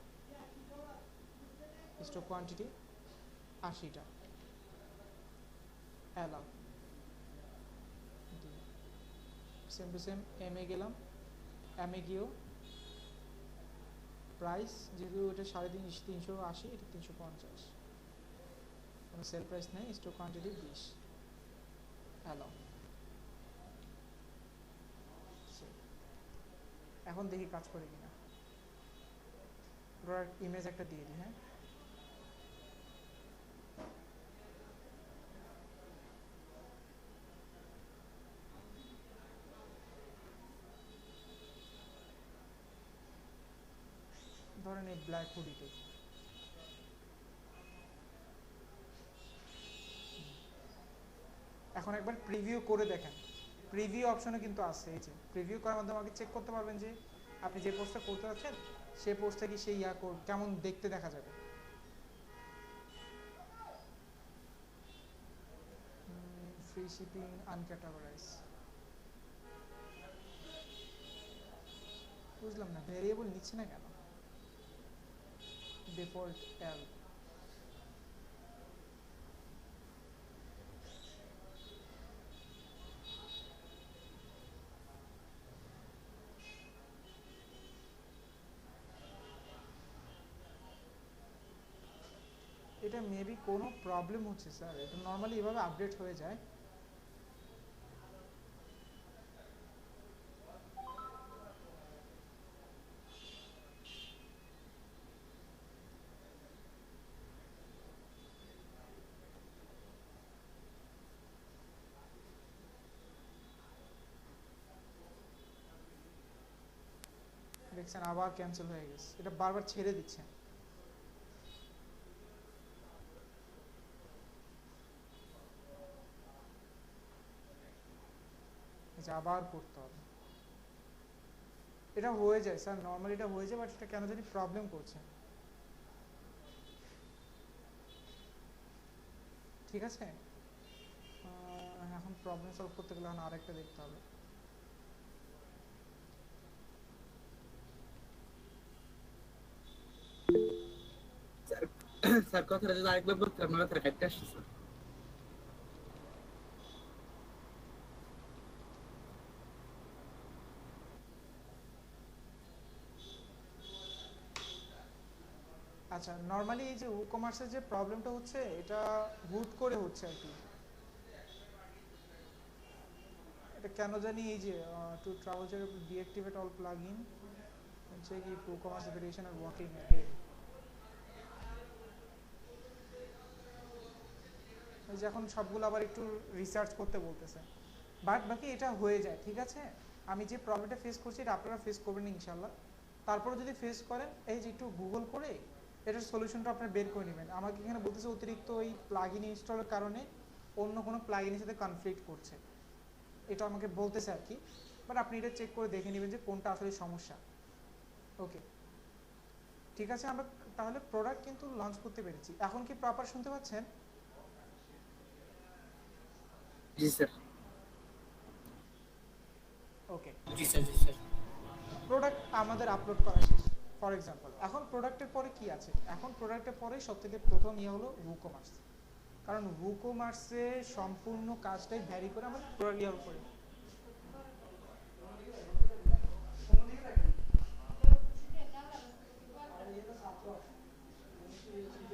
A: স্টক কোয়ান্টিটি 80টা, allow, same to same M A গেলাম, এম এ গিয়েও প্রাইস, যেহেতু এটা 380, এটা 350, কোনো সেল প্রাইস নেই, স্টক কোয়ান্টিটি 20, অ্যালাউ। এখন দেখি কাজ করে কিনা। প্রোডাক্ট ইমেজ একটা দিয়ে দিই, হ্যাঁ। ধরেন এই ব্ল্যাক হুডিতে, এখন একবার প্রিভিউ করে দেখেন, প্রিভিউ অপশনে কিন্তু আছে, এই যে প্রিভিউ করার মাধ্যমে আগে চেক করতে পারবেন যে আপনি যে পোস্টটা করতে যাচ্ছেন সেই পোস্টটা কি সেই কেমন দেখতে দেখা যাবে। ফ্রি শিপিং আনক্যাটাগরাইজ, বুঝলাম না ভেরিয়েবল নিচ্ছে না কেন, ডিফল্ট এল। এটা মেবি কোনো প্রবলেম হচ্ছে স্যার, এটা নর্মালি এভাবে আপডেট হয়ে যায়। দেখছেন আবার ক্যান্সেল হয়ে গেছে, এটা বারবার ছেড়ে দিচ্ছে। আবার করতে হবে, এটা হয়ে যায় স্যার, নর্মালি এটা হয়ে যায়, বাট এটা কেন জানি প্রবলেম করছে। ঠিক আছে, এখন প্রবলেম সলভ করতে গেলে এখন আরেকটা দেখতে হবে।
C: স্যার কথাটা যদি আরেকবার বলতে আপনার কথাটা কাটতে আসছে স্যার।
A: আচ্ছা নর্মালি এই যে ই-কমার্সের যে প্রবলেমটা হচ্ছে এটা হুট করে হচ্ছে আর কি, এটা কেন জানি এই যে to travel deactivate all plugin check if WooCommerce application are working again. এই যে এখন সবগুলো আবার একটু রিসার্চ করতে বলতেছে, বাট বাকি এটা হয়ে যায়, ঠিক আছে। আমি যে প্রবলেমটা ফেস করছি এটা আপনারা ফেস করবেন ইনশাল্লাহ। তারপরে যদি ফেস করেন এই যে একটু গুগল করে এটার সলিউশনটা আপনারা বের করে নেবেন। আমাকে এখানে বলতেছে অতিরিক্ত ওই প্লাগইন ইনস্টলের কারণে অন্য কোনো প্লাগইনের সাথে কনফ্লিক্ট করছে, এটা আমাকে বলতেছে আর কি। বাট আপনি এটা চেক করে দেখে নেবেন যে কোনটা আসলে সমস্যা। ওকে ঠিক আছে, আমরা তাহলে প্রোডাক্ট কিন্তু লঞ্চ করতে পেরেছি। এখন কি প্রপার শুনতে পাচ্ছেন?
B: জি স্যার।
A: ওকে
B: জি স্যার, জি স্যার।
A: প্রোডাক্ট আমাদের আপলোড করা শেষ ফর এক্সাম্পল। এখন প্রোডাক্টের পরে কি আছে? এখন প্রোডাক্টের পরে সবথেকে প্রথম হলো WooCommerce, কারণ WooCommerce সম্পূর্ণ কাজটাই ভ্যারি করে আমাদের প্রোডাক্টের উপরে।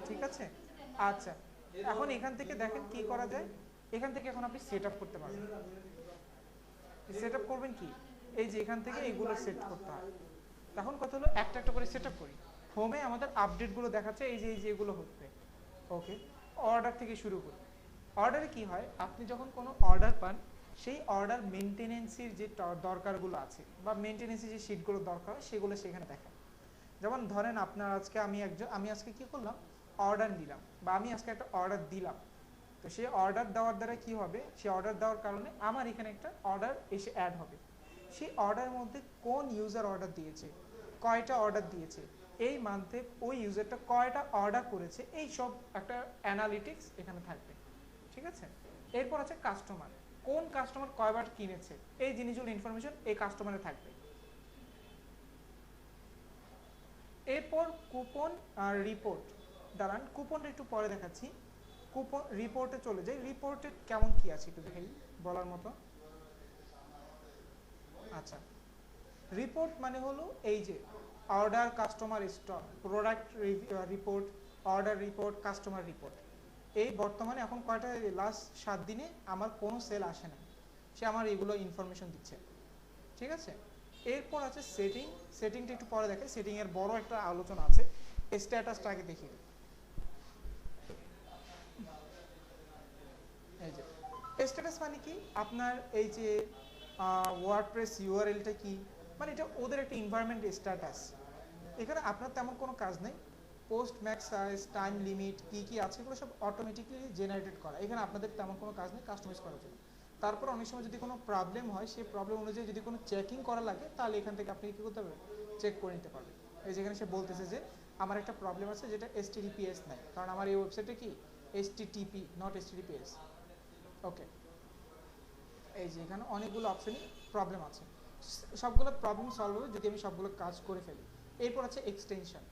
A: ঠিক আছে, আচ্ছা এখন এখান থেকে দেখেন কি করা যায়। এখান থেকে এখন আপনি সেট আপ করতে পারবেন। সেট আপ করবেন কি, এই যে এখান থেকে এইগুলো সেট করতে হয়। তখন কথা হলো একটা একটা করে সেট আপ করি। হোমে আমাদের আপডেটগুলো দেখাচ্ছে, এই যে এগুলো হচ্ছে। ওকে অর্ডার থেকে শুরু করি। অর্ডারে কি হয়, আপনি যখন কোনো অর্ডার পান সেই অর্ডার মেনটেনেন্সের যে দরকারগুলো আছে বা মেনটেনেন্সের যে শিটগুলো দরকার সেগুলো সেখানে দেখায়। যেমন ধরেন আপনার আজকে আমি আজকে কি করলাম, অর্ডার নিলাম বা আমি আজকে একটা অর্ডার দিলাম। তো সেই অর্ডার দেওয়ার দ্বারা কি হবে, সেই অর্ডার দেওয়ার কারণে আমার এখানে একটা অর্ডার এসে অ্যাড হবে। সেই অর্ডারের মধ্যে কোন ইউজার অর্ডার দিয়েছে, কয়টা অর্ডার দিয়েছে, এই মান্থে ওই ইউজারটা কয়টা অর্ডার করেছে, এই সব একটা অ্যানালিটিক্স এখানে থাকবে। ঠিক আছে, এরপর আছে কাস্টমার, কোন কাস্টমার কয়বার কিনেছে, এই জিনিসগুলো ইনফরমেশন এই কাস্টমারে থাকবে। এরপর কুপন আর রিপোর্ট, দাঁড়ান কুপনটা একটু পরে দেখাচ্ছি। কুপন রিপোর্টে চলে যাই, রিপোর্টে কেমন কি আছে একটু দেখাই বলার মতো। আচ্ছা রিপোর্ট মানে হলো এই যে order, customer stock, product report, order report, customer report. এই বর্তমানে এখন কয়টা, লাস্ট 7 দিনে আমার কোনো সেল আসে না, সে আমার এগুলো ইনফরমেশন দিচ্ছে। ঠিক আছে, এরপর আছে সেটিং, সেটিংটা একটু পরে দেখে, সেটিং এর বড় একটা আলোচনা আছে। স্ট্যাটাসটা আগে দেখি। এই যে স্ট্যাটাস মানে কি, আপনার এই যে ওয়ার্ডপ্রেস ইউআরএলটা কি, মানে এটা ওদের একটা এনভায়রনমেন্ট স্ট্যাটাস। এখানে আপনার তেমন কোনো কাজ নেই, post max size, time limit কি কি আছে এগুলো সব অটোমেটিক্যালি জেনারেটেড করা, এখানে আপনাদের তেমন কোনো কাজ নেই কাস্টমাইজ করার জন্য। তারপর অনেক সময় যদি কোনো প্রবলেম হয়, সেই প্রবলেম অনুযায়ী যদি কোনো চেকিং করা লাগে তাহলে এখান থেকে আপনি কী করতে পারবেন, চেক করে নিতে পারবেন। এই যেখানে সে বলতেছে যে আমার একটা প্রবলেম আছে যেটা HTTPS নাই, কারণ আমার এই ওয়েবসাইটে কি HTTP নট HTTPS। ওকে এই যে এখানে অনেকগুলো অপশনই প্রবলেম আছে, সবগুলো প্রবলেম সলভ হবে যদি আমি সবগুলো কাজ করে ফেলি। এরপর আছে এক্সটেনশন।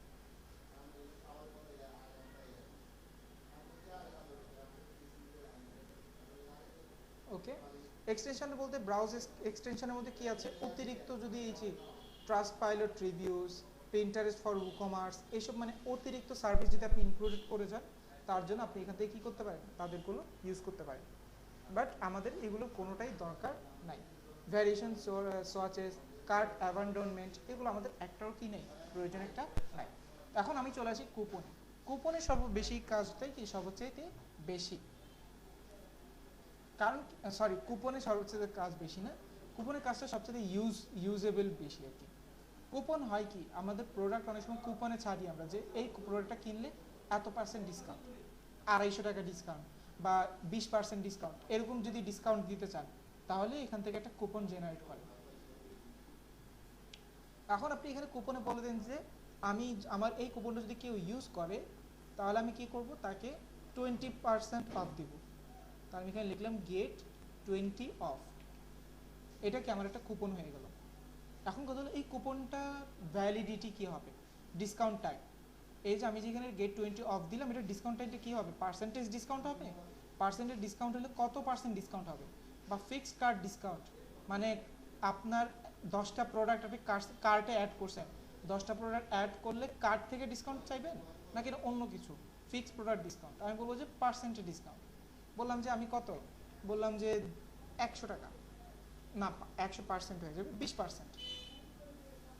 A: ওকে এক্সটেনশন বলতে ব্রাউজ এক্সটেনশনের মধ্যে কি আছে, অতিরিক্ত যদি এই যে ট্রাস্টপাইলট রিভিউজ, পিন্টারেস্ট ফর WooCommerce, এইসব মানে অতিরিক্ত সার্ভিস যদি আপনি ইনক্লুডেড করে যান তার জন্য আপনি এখান থেকে কী করতে পারেন, তাদেরগুলো ইউজ করতে পারেন। বাট আমাদের এগুলো কোনোটাই দরকার নাই। ভ্যারিয়েশন সোয়াচেস, কার্ট অ্যাবান্ডনমেন্ট, এগুলো আমাদের একটাও কি নেই, প্রয়োজন একটা নাই। এখন আমি চলে আসি কুপনে। কুপনের সর্ববেশি কাজটাই কি সবচেয়ে বেশি, কারণ সরি কুপনের সবচেয়ে কাজ বেশি না, কুপনের কাজটা সবচেয়ে ইউজেবল বেশি আর কি। কুপন হয় কি, আমাদের প্রোডাক্ট অনেক সময় কুপনে ছাড়ি আমরা, যে এই প্রোডাক্টটা কিনলে এত % ডিসকাউন্ট, 250 টাকা ডিসকাউন্ট বা 20% ডিসকাউন্ট, এরকম যদি ডিসকাউন্ট দিতে চান তাহলে এখান থেকে একটা কুপন জেনারেট করে। এখন আপনি এখানে কুপনে বলে দেন যে আমার এই কুপনটা যদি কেউ ইউজ করে তাহলে আমি কি করব, তাকে 20% অফ দিব। তার আমি এখানে লিখলাম গেট 20 অফ, এটা কি আমার একটা কুপন হয়ে গেল। এখন কথা হলো এই কুপনটা ভ্যালিডিটি কি হবে, ডিসকাউন্ট টাইম। এই যে আমি যেখানে গেট 20 অফ দিলাম, এটা ডিসকাউন্ট টাইমটা কি হবে, পার্সেন্টেজ ডিসকাউন্ট হবে। পার্সেন্টেজ ডিসকাউন্ট হলে কত % ডিসকাউন্ট হবে, বা ফিক্সড কার্ট ডিসকাউন্ট, মানে আপনার 10টা প্রোডাক্ট আপনি কার্টে অ্যাড করছেন, 10টা প্রোডাক্ট অ্যাড করলে কার্ড থেকে ডিসকাউন্ট চাইবেন নাকি অন্য কিছু ফিক্সড প্রোডাক্ট ডিসকাউন্ট? আমি বলবো যে পার্সেন্টেজ ডিসকাউন্ট। বললাম যে আমি কত, বললাম যে 100 টাকা, না 100% হয়ে যাবে 20%।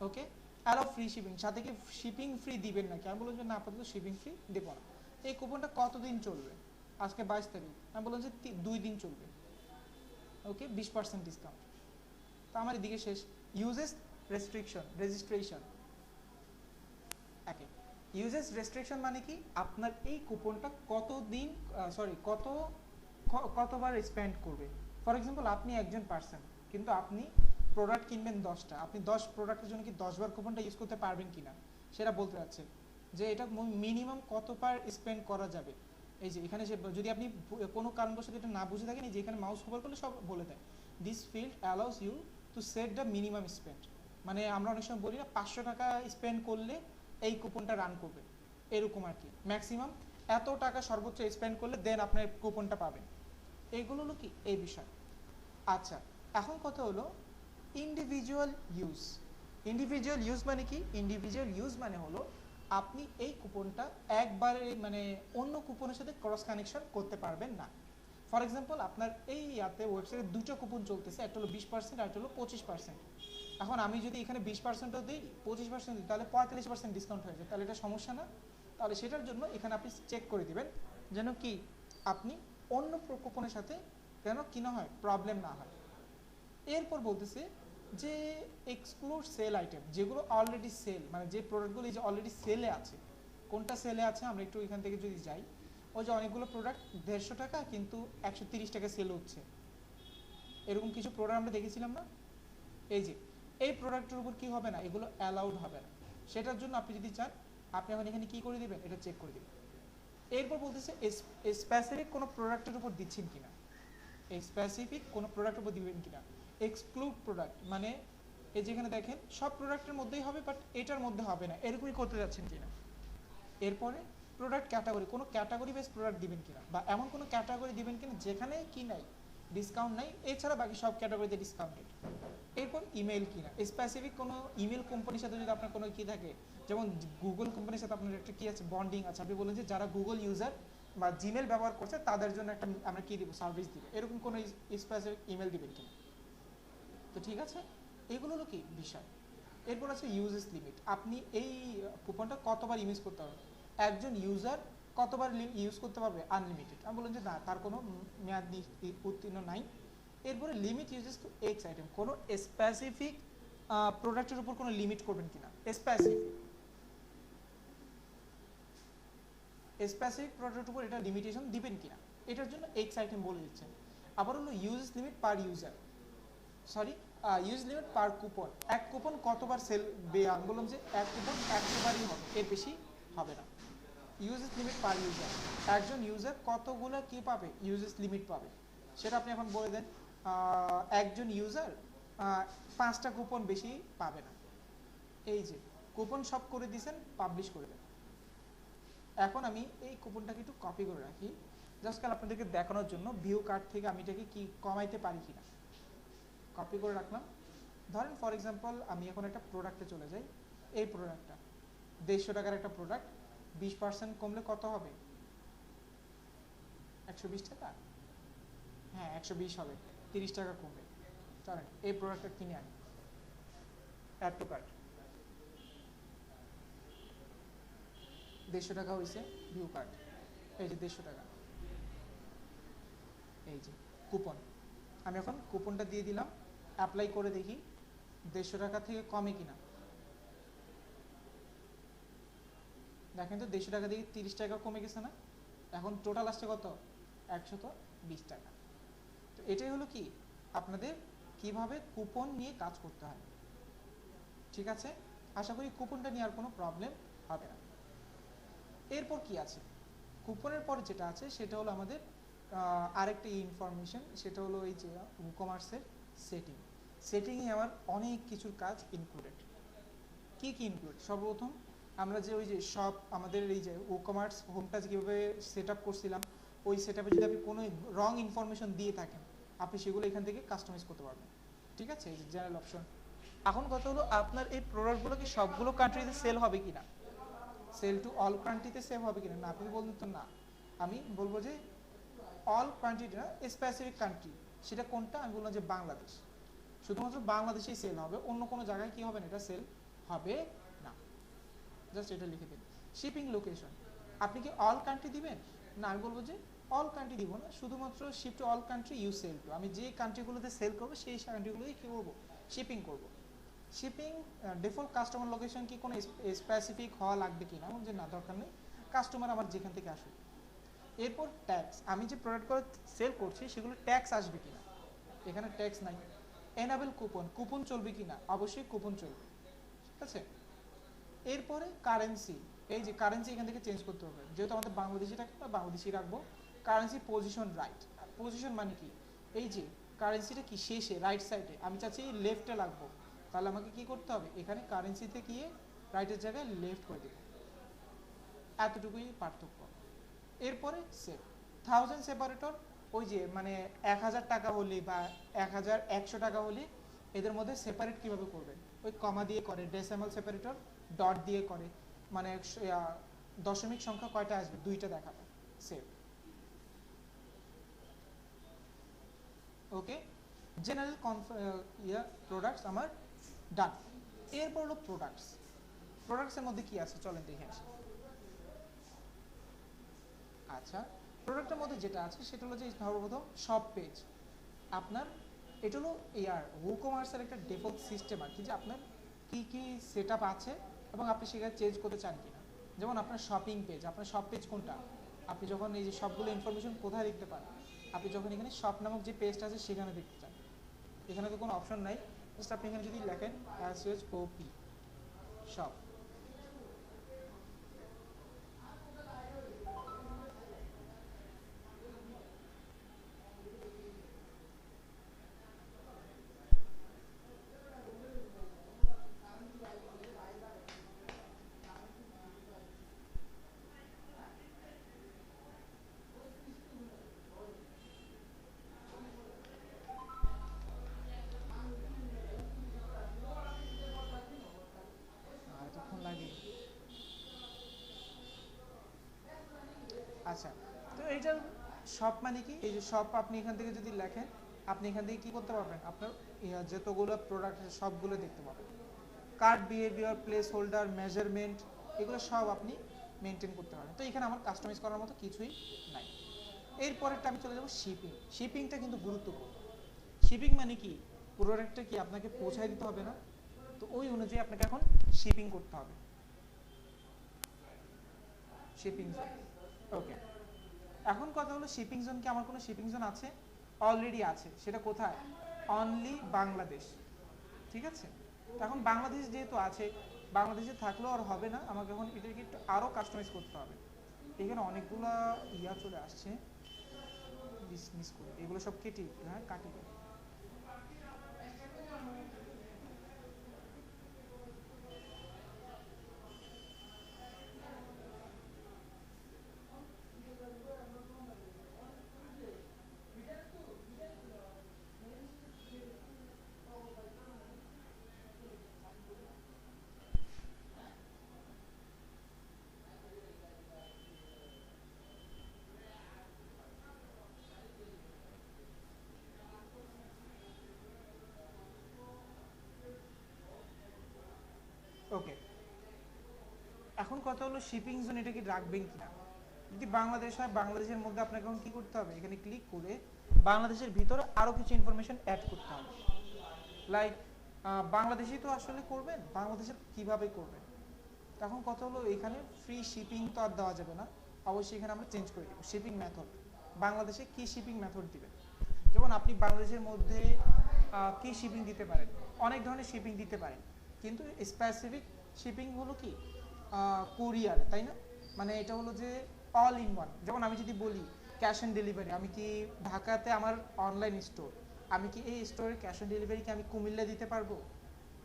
A: ওকে, অ্যালাউ ফ্রি শিপিং, সাথে কি শিপিং ফ্রি দিবেন নাকি? আমি বললাম যে না, আপাতত শিপিং ফ্রি দেবো না। এই কুপনটা কতদিন চলবে? আজকে 22 তারিখ, আমি বললাম যে 2 দিন চলবে। Okay, 20% discount. তো আমার এদিকে শেষ। Usage restriction, registration. Okay, usage restriction মানে কি? আপনার এই কুপনটা কতদিন, কতবার স্পেন্ড করবে। ফর এক্সাম্পল, আপনি একজন পার্সন, কিন্তু আপনি প্রোডাক্ট কিনবেন 10টা, আপনি 10 প্রোডাক্টের জন্য কি 10 বার কুপনটা ইউজ করতে পারবেন কিনা সেটা বলতে যাচ্ছে, যে এটা মিনিমাম কতবার স্পেন্ড করা যাবে। এই যে এখানে যদি আপনি কোনো কারণবশত এটা না বুঝে থাকেন, যে এখানে মাউস হোভার করলে সব বলে দেয়। This field allows you to set the minimum spend. মানে আমরা অনেক সময় বলি না 500 টাকা স্পেন্ড করলে এই কুপনটা রান করবে, এরকম আর কি। ম্যাক্সিমাম এত টাকা সর্বোচ্চ স্পেন্ড করলে দেন আপনার কুপনটা পাবেন। এইগুলো হলো কি এই বিষয়। আচ্ছা, এখন কথা হলো ইন্ডিভিজুয়াল ইউজ। ইন্ডিভিজুয়াল ইউজ মানে কি? ইন্ডিভিজুয়াল ইউজ মানে হলো আপনি এই কুপনটা একবারে মানে অন্য কুপনের সাথে ক্রস কানেকশন করতে পারবেন না। ফর এক্সাম্পল, আপনার এই ওয়েবসাইটে দুটো কুপন চলতেছে, একটা হলো 20% আর একটা হলো 25%। এখন আমি যদি এখানে 20%ও দিই, 25% দিই, তাহলে 45% ডিসকাউন্ট হয়ে যায়, তাহলে এটা সমস্যা না? তাহলে সেটার জন্য এখানে আপনি চেক করে দিবেন যেন কি আপনি অন্য কুপনের সাথে যেন কি না হয়, প্রবলেম না হয়। এরপর বলতেছে যে এক্সক্লুড সেল আইটেম, যেগুলো অলরেডি সেল, মানে যে প্রোডাক্টগুলো যে অলরেডি সেলে আছে। কোনটা সেলে আছে আমরা একটু এখান থেকে যদি যাই, ওই যে অনেকগুলো প্রোডাক্ট 150 টাকা কিন্তু 130 টাকা সেল হচ্ছে, এরকম কিছু প্রোডাক্ট আমরা দেখেছিলাম না? এই যে এই প্রোডাক্টের উপর কি হবে না, এগুলো অ্যালাউড হবে না। সেটার জন্য আপনি যদি চান, আপনি এখন এখানে কি করে দিবেন, এটা চেক করে দিবেন। এরপর বলতেছে স্পেসিফিক কোনো প্রোডাক্টের উপর দিচ্ছেন কিনা, স্পেসিফিক কোনো প্রোডাক্টের উপর দিবেন কিনা। এক্সক্লুড প্রোডাক্ট মানে এই যেখানে দেখেন সব প্রোডাক্টের মধ্যেই হবে, বাট এটার মধ্যে হবে না, এরকমই করতে যাচ্ছেন কিনা। এরপরে প্রোডাক্ট ক্যাটাগরি, কোনো ক্যাটাগরি বেস প্রোডাক্ট দিবেন কিনা, বা এমন কোনো ক্যাটাগরি দিবেন কিনা যেখানে কি নাই, ডিসকাউন্ট নাই, এছাড়া বাকি সব ক্যাটাগরিতে ডিসকাউন্টেড। এরপর ইমেল কিনা, স্পেসিফিক কোনো ইমেল কোম্পানির সাথে যদি আপনার কোনো কি থাকে, যেমন গুগল কোম্পানির সাথে আপনার একটা কি আছে, বন্ডিং আছে, আপনি বলেন যে যারা গুগল ইউজার বা জিমেল ব্যবহার করছে তাদের জন্য একটা আমরা কি দিব, সার্ভিস দিব, এরকম কোনো স্পেসিফিক ইমেল দিবেন কিনা। তো ঠিক আছে, এগুলো হলো কি বিষয়। এরপর আছে ইউজেস লিমিট, আপনি এই কুপনটা কতবার ইউজ করতে পারবেন। একজন ইউজার কতবার ইউজ করতে পারবে? আনলিমিটেড। আমি বললাম যে না, তার কোনো মেয়াদ উত্তীর্ণ নাই। এরপরে limit usages to X item, কোনো স্পেসিফিক প্রোডাক্টের উপর কোনো লিমিট করবেন কিনা, স্পেসিফিক প্রোডাক্টের উপর এটা লিমিটেশন দিবেন কিনা, এটার জন্য এক্স আইটেম বলে দিচ্ছেন। আবার হলো use limit per user, use limit per coupon, এক কুপন কতবার সেল আমি বললাম যে এক কুপন 100 বারই হবে, এর বেশি হবে না। ইউজেস লিমিট পার ইউজার, একজন ইউজার কতগুলো কি পাবে, ইউজেস লিমিট পাবে, সেটা আপনি এখন বলে দেন। একজন ইউজার 5টা কুপন বেশি পাবে না। এই যে কুপন সব করে দিয়েছেন, পাবলিশ করে দেন। এখন আমি এই কুপনটাকে একটু কপি করে রাখি, জাস্ট কাল আপনাদেরকে দেখানোর জন্য ভিউ কার্ড থেকে আমি এটাকে কি কমাইতে পারি কিনা। কপি করে রাখলাম। ধরেন ফর এক্সাম্পল আমি এখন একটা প্রোডাক্টে চলে যাই, এই প্রোডাক্টটা 150 টাকার একটা প্রোডাক্ট, 20% কমলে কত হবে, 120 টাকা, হ্যাঁ 120 হবে, 30 টাকা কমবে। চলেন এই প্রোডাক্টটা কিনে আনি, অ্যাড টু কার্ট, 150 টাকা হয়েছে, ভিউ কার্ড, এই যে 150 টাকা, এই যে কুপন, আমি এখন কুপনটা দিয়ে দিলাম, অ্যাপ্লাই করে দেখি 150 টাকা থেকে কমে কিনা। দেখেন তো 150 টাকা থেকে 30 টাকা কমে গেছে না। এখন টোটাল আসছে কত, 120 টাকা। তো এটাই হলো কি আপনাদের কিভাবে কুপন নিয়ে কাজ করতে হয়। ঠিক আছে, আশা করি কুপনটা নিয়ে আর কোনো প্রবলেম হবে না। এরপর কি আছে, কুপনের পরে যেটা আছে সেটা হলো আমাদের আরেকটা ইনফরমেশন, সেটা হলো এই যে ই-কমার্সের সেটিংয়ে আমার অনেক কিছুর কাজ ইনক্লুডেড। কি কি ইনক্লুড, সর্বপ্রথম আমরা যে ওই যে সব আমাদের এই যে ই-কমার্স হোমটা কীভাবে সেট আপ করছিলাম, ওই সেট আপে যদি আপনি কোনো রং ইনফরমেশন দিয়ে থাকেন, আপনি সেগুলো এখান থেকে কাস্টমাইজ করতে পারবেন। ঠিক আছে, এই যে জেনারেল অপশন, এখন কথা হলো আপনার এই প্রোডাক্টগুলো কি সবগুলো কান্ট্রিতে সেল হবে কিনা, সেল টু অল কান্ট্রিতে সেল হবে কিনা, না আপনি বলবেন তো না, আমি বলবো যে অল কান্ট্রি না, স্পেসিফিক কান্ট্রি। সেটা কোনটা? আমি বললাম যে বাংলাদেশ, শুধুমাত্র বাংলাদেশেই সেল হবে, অন্য কোনো জায়গায় কি হবে না, এটা সেল হবে না। জাস্ট এটা লিখে দিন। শিপিং লোকেশন, আপনি কি অল কান্ট্রি দিবেন? না, আমি বলবো যে অল কান্ট্রি দিব না, শুধুমাত্র ship to all country you sell to. আমি যে কান্ট্রিগুলোতে সেল করবো সেই কান্ট্রিগুলোই কি করবো, শিপিং করবো। শিপিং ডিফল্ট কাস্টমার লোকেশন কি কোনো স্পেসিফিক হওয়া লাগবে কিনা, এমন যে না, দরকার নেই, কাস্টমার আমার যেখান থেকে আসুক। এরপর ট্যাক্স, আমি যে প্রোডাক্টগুলো সেল করছি সেগুলো ট্যাক্স আসবে কিনা, এখানে ট্যাক্স নাই। এনাবেল কুপন, কুপন চলবে কিনা, অবশ্যই কুপন চলবে, ঠিক আছে। এরপরে কারেন্সি, এই যে কারেন্সি এখান থেকে চেঞ্জ করতে হবে, যেহেতু আমাদের বাংলাদেশি টাকা আমরা বাংলাদেশি রাখবো। কারেন্সি পজিশন রাইট, পজিশন মানে কি, এই যে কারেন্সিটা কি শেষে রাইট সাইডে, আমি চাচ্ছি লেফটে লাগবো, তাহলে আমাকে কি করতে হবে, এখানে কারেন্সিতে গিয়ে রাইটের জায়গায় লেফট করে দেবো, এতটুকুই পার্থক্য। এরপরে সেভ 1000 সেপারেটর, ওই যে মানে 1000 টাকা হলে বা 1100 টাকা হলে এদের মধ্যে সেপারেট কিভাবে করবেন, ওই কমা দিয়ে করে, ডেসিমাল সেপারেটর ডট দিয়ে করে, মানে দশমিক সংখ্যা কয়টা আসবে, দুইটা দেখাবে, সেভ। ওকে, জেনারেল প্রোডাক্টস আমার ডান। এরপর হলো প্রোডাক্টস, প্রোডাক্টসের মধ্যে কি আছে চলেন দেখে আসি। আচ্ছা, প্রোডাক্টের মধ্যে যেটা আছে সেটা হলো যে সর্বপ্রথম সব পেজ আপনার, এটা হলো WooCommerce-এর একটা ডিফল্ট সিস্টেম আর কি, যে আপনার কি কি সেটআপ আছে এবং আপনি সেখানে চেঞ্জ করতে চান কিনা। যেমন আপনার শপিং পেজ, আপনার শপ পেজ কোনটা, আপনি যখন এই যে সবগুলো ইনফরমেশন কোথায় দেখতে পান, আপনি যখন এখানে শপ নামক যে পেজটা আছে সেখানে দেখতে চান। এখানে তো কোনো অপশন নাই, জাস্ট আপনি এখানে যদি লেখেন SHOP শপ, এতক্ষণ লাগে। আচ্ছা, তো এইটার শপ মানে কি, এই যে শপ আপনি এখান থেকে যদি লেখেন, আপনি এখান থেকে কি করতে পারবেন, আপনার যতগুলো প্রোডাক্ট আছে সবগুলো দেখতে পাবেন। Card behaviour, place holder, measurement, এগুলো সব আপনি মেনটেন করতে পারেন। তো এখানে আমার কাস্টমাইজ করার মতো কিছুই নাই। এরপরেরটা আমি চলে যাব শিপিং। শিপিংটা কিন্তু গুরুত্বপূর্ণ। শিপিং মানে কি, প্রোডাক্টটা কি আপনাকে পৌঁছায় দিতে হবে না, তো ওই অনুযায়ী আপনাকে এখন শিপিং করতে হবে। শিপিং জোন, ওকে। এখন কথা হলো শিপিং জোন কি আমার কোনো শিপিং জোন আছে? অলরেডি আছে, সেটা কোথায়, অনলি বাংলাদেশ, ঠিক আছে। এখন বাংলাদেশ যেহেতু আছে, বাংলাদেশে থাকলেও আর হবে না, আমাকে এখন এটাকে একটু আরও কাস্টমাইজ করতে হবে। এখানে অনেকগুলা চলে আসছে, মিস করে এগুলো সব কেটে, হ্যাঁ কাটি দিই। ওকে, এখন কথা হলো শিপিং জোন এটা কি রাখবেন কিনা। যদি বাংলাদেশ হয়, বাংলাদেশের মধ্যে আপনাকে এখন কি করতে হবে, এখানে ক্লিক করে বাংলাদেশের ভিতরে আরো কিছু ইনফরমেশন অ্যাড করতে হবে। লাইক বাংলাদেশেই তো আসলে করবেন, বাংলাদেশে কিভাবে করবেন। এখন কথা হলো এখানে ফ্রি শিপিং তো আর দেওয়া যাবে না, অবশ্যই এখানে আমরা চেঞ্জ করে দেব শিপিং মেথড। বাংলাদেশে কি শিপিং মেথড দিবেন, যেমন আপনি বাংলাদেশের মধ্যে কি শিপিং দিতে পারেন, অনেক ধরনের শিপিং দিতে পারেন, কিন্তু স্পেসিফিক শিপিং হলো কি কুরিয়ার, তাই না। মানে এটা হলো যে অল ইন ওয়ান। যেমন আমি যদি বলি ক্যাশ অন ডেলিভারি, আমি কি ঢাকাতে আমার অনলাইন স্টোর, আমি কি এই স্টোরের ক্যাশ অন ডেলিভারি কি আমি কুমিল্লা দিতে পারবো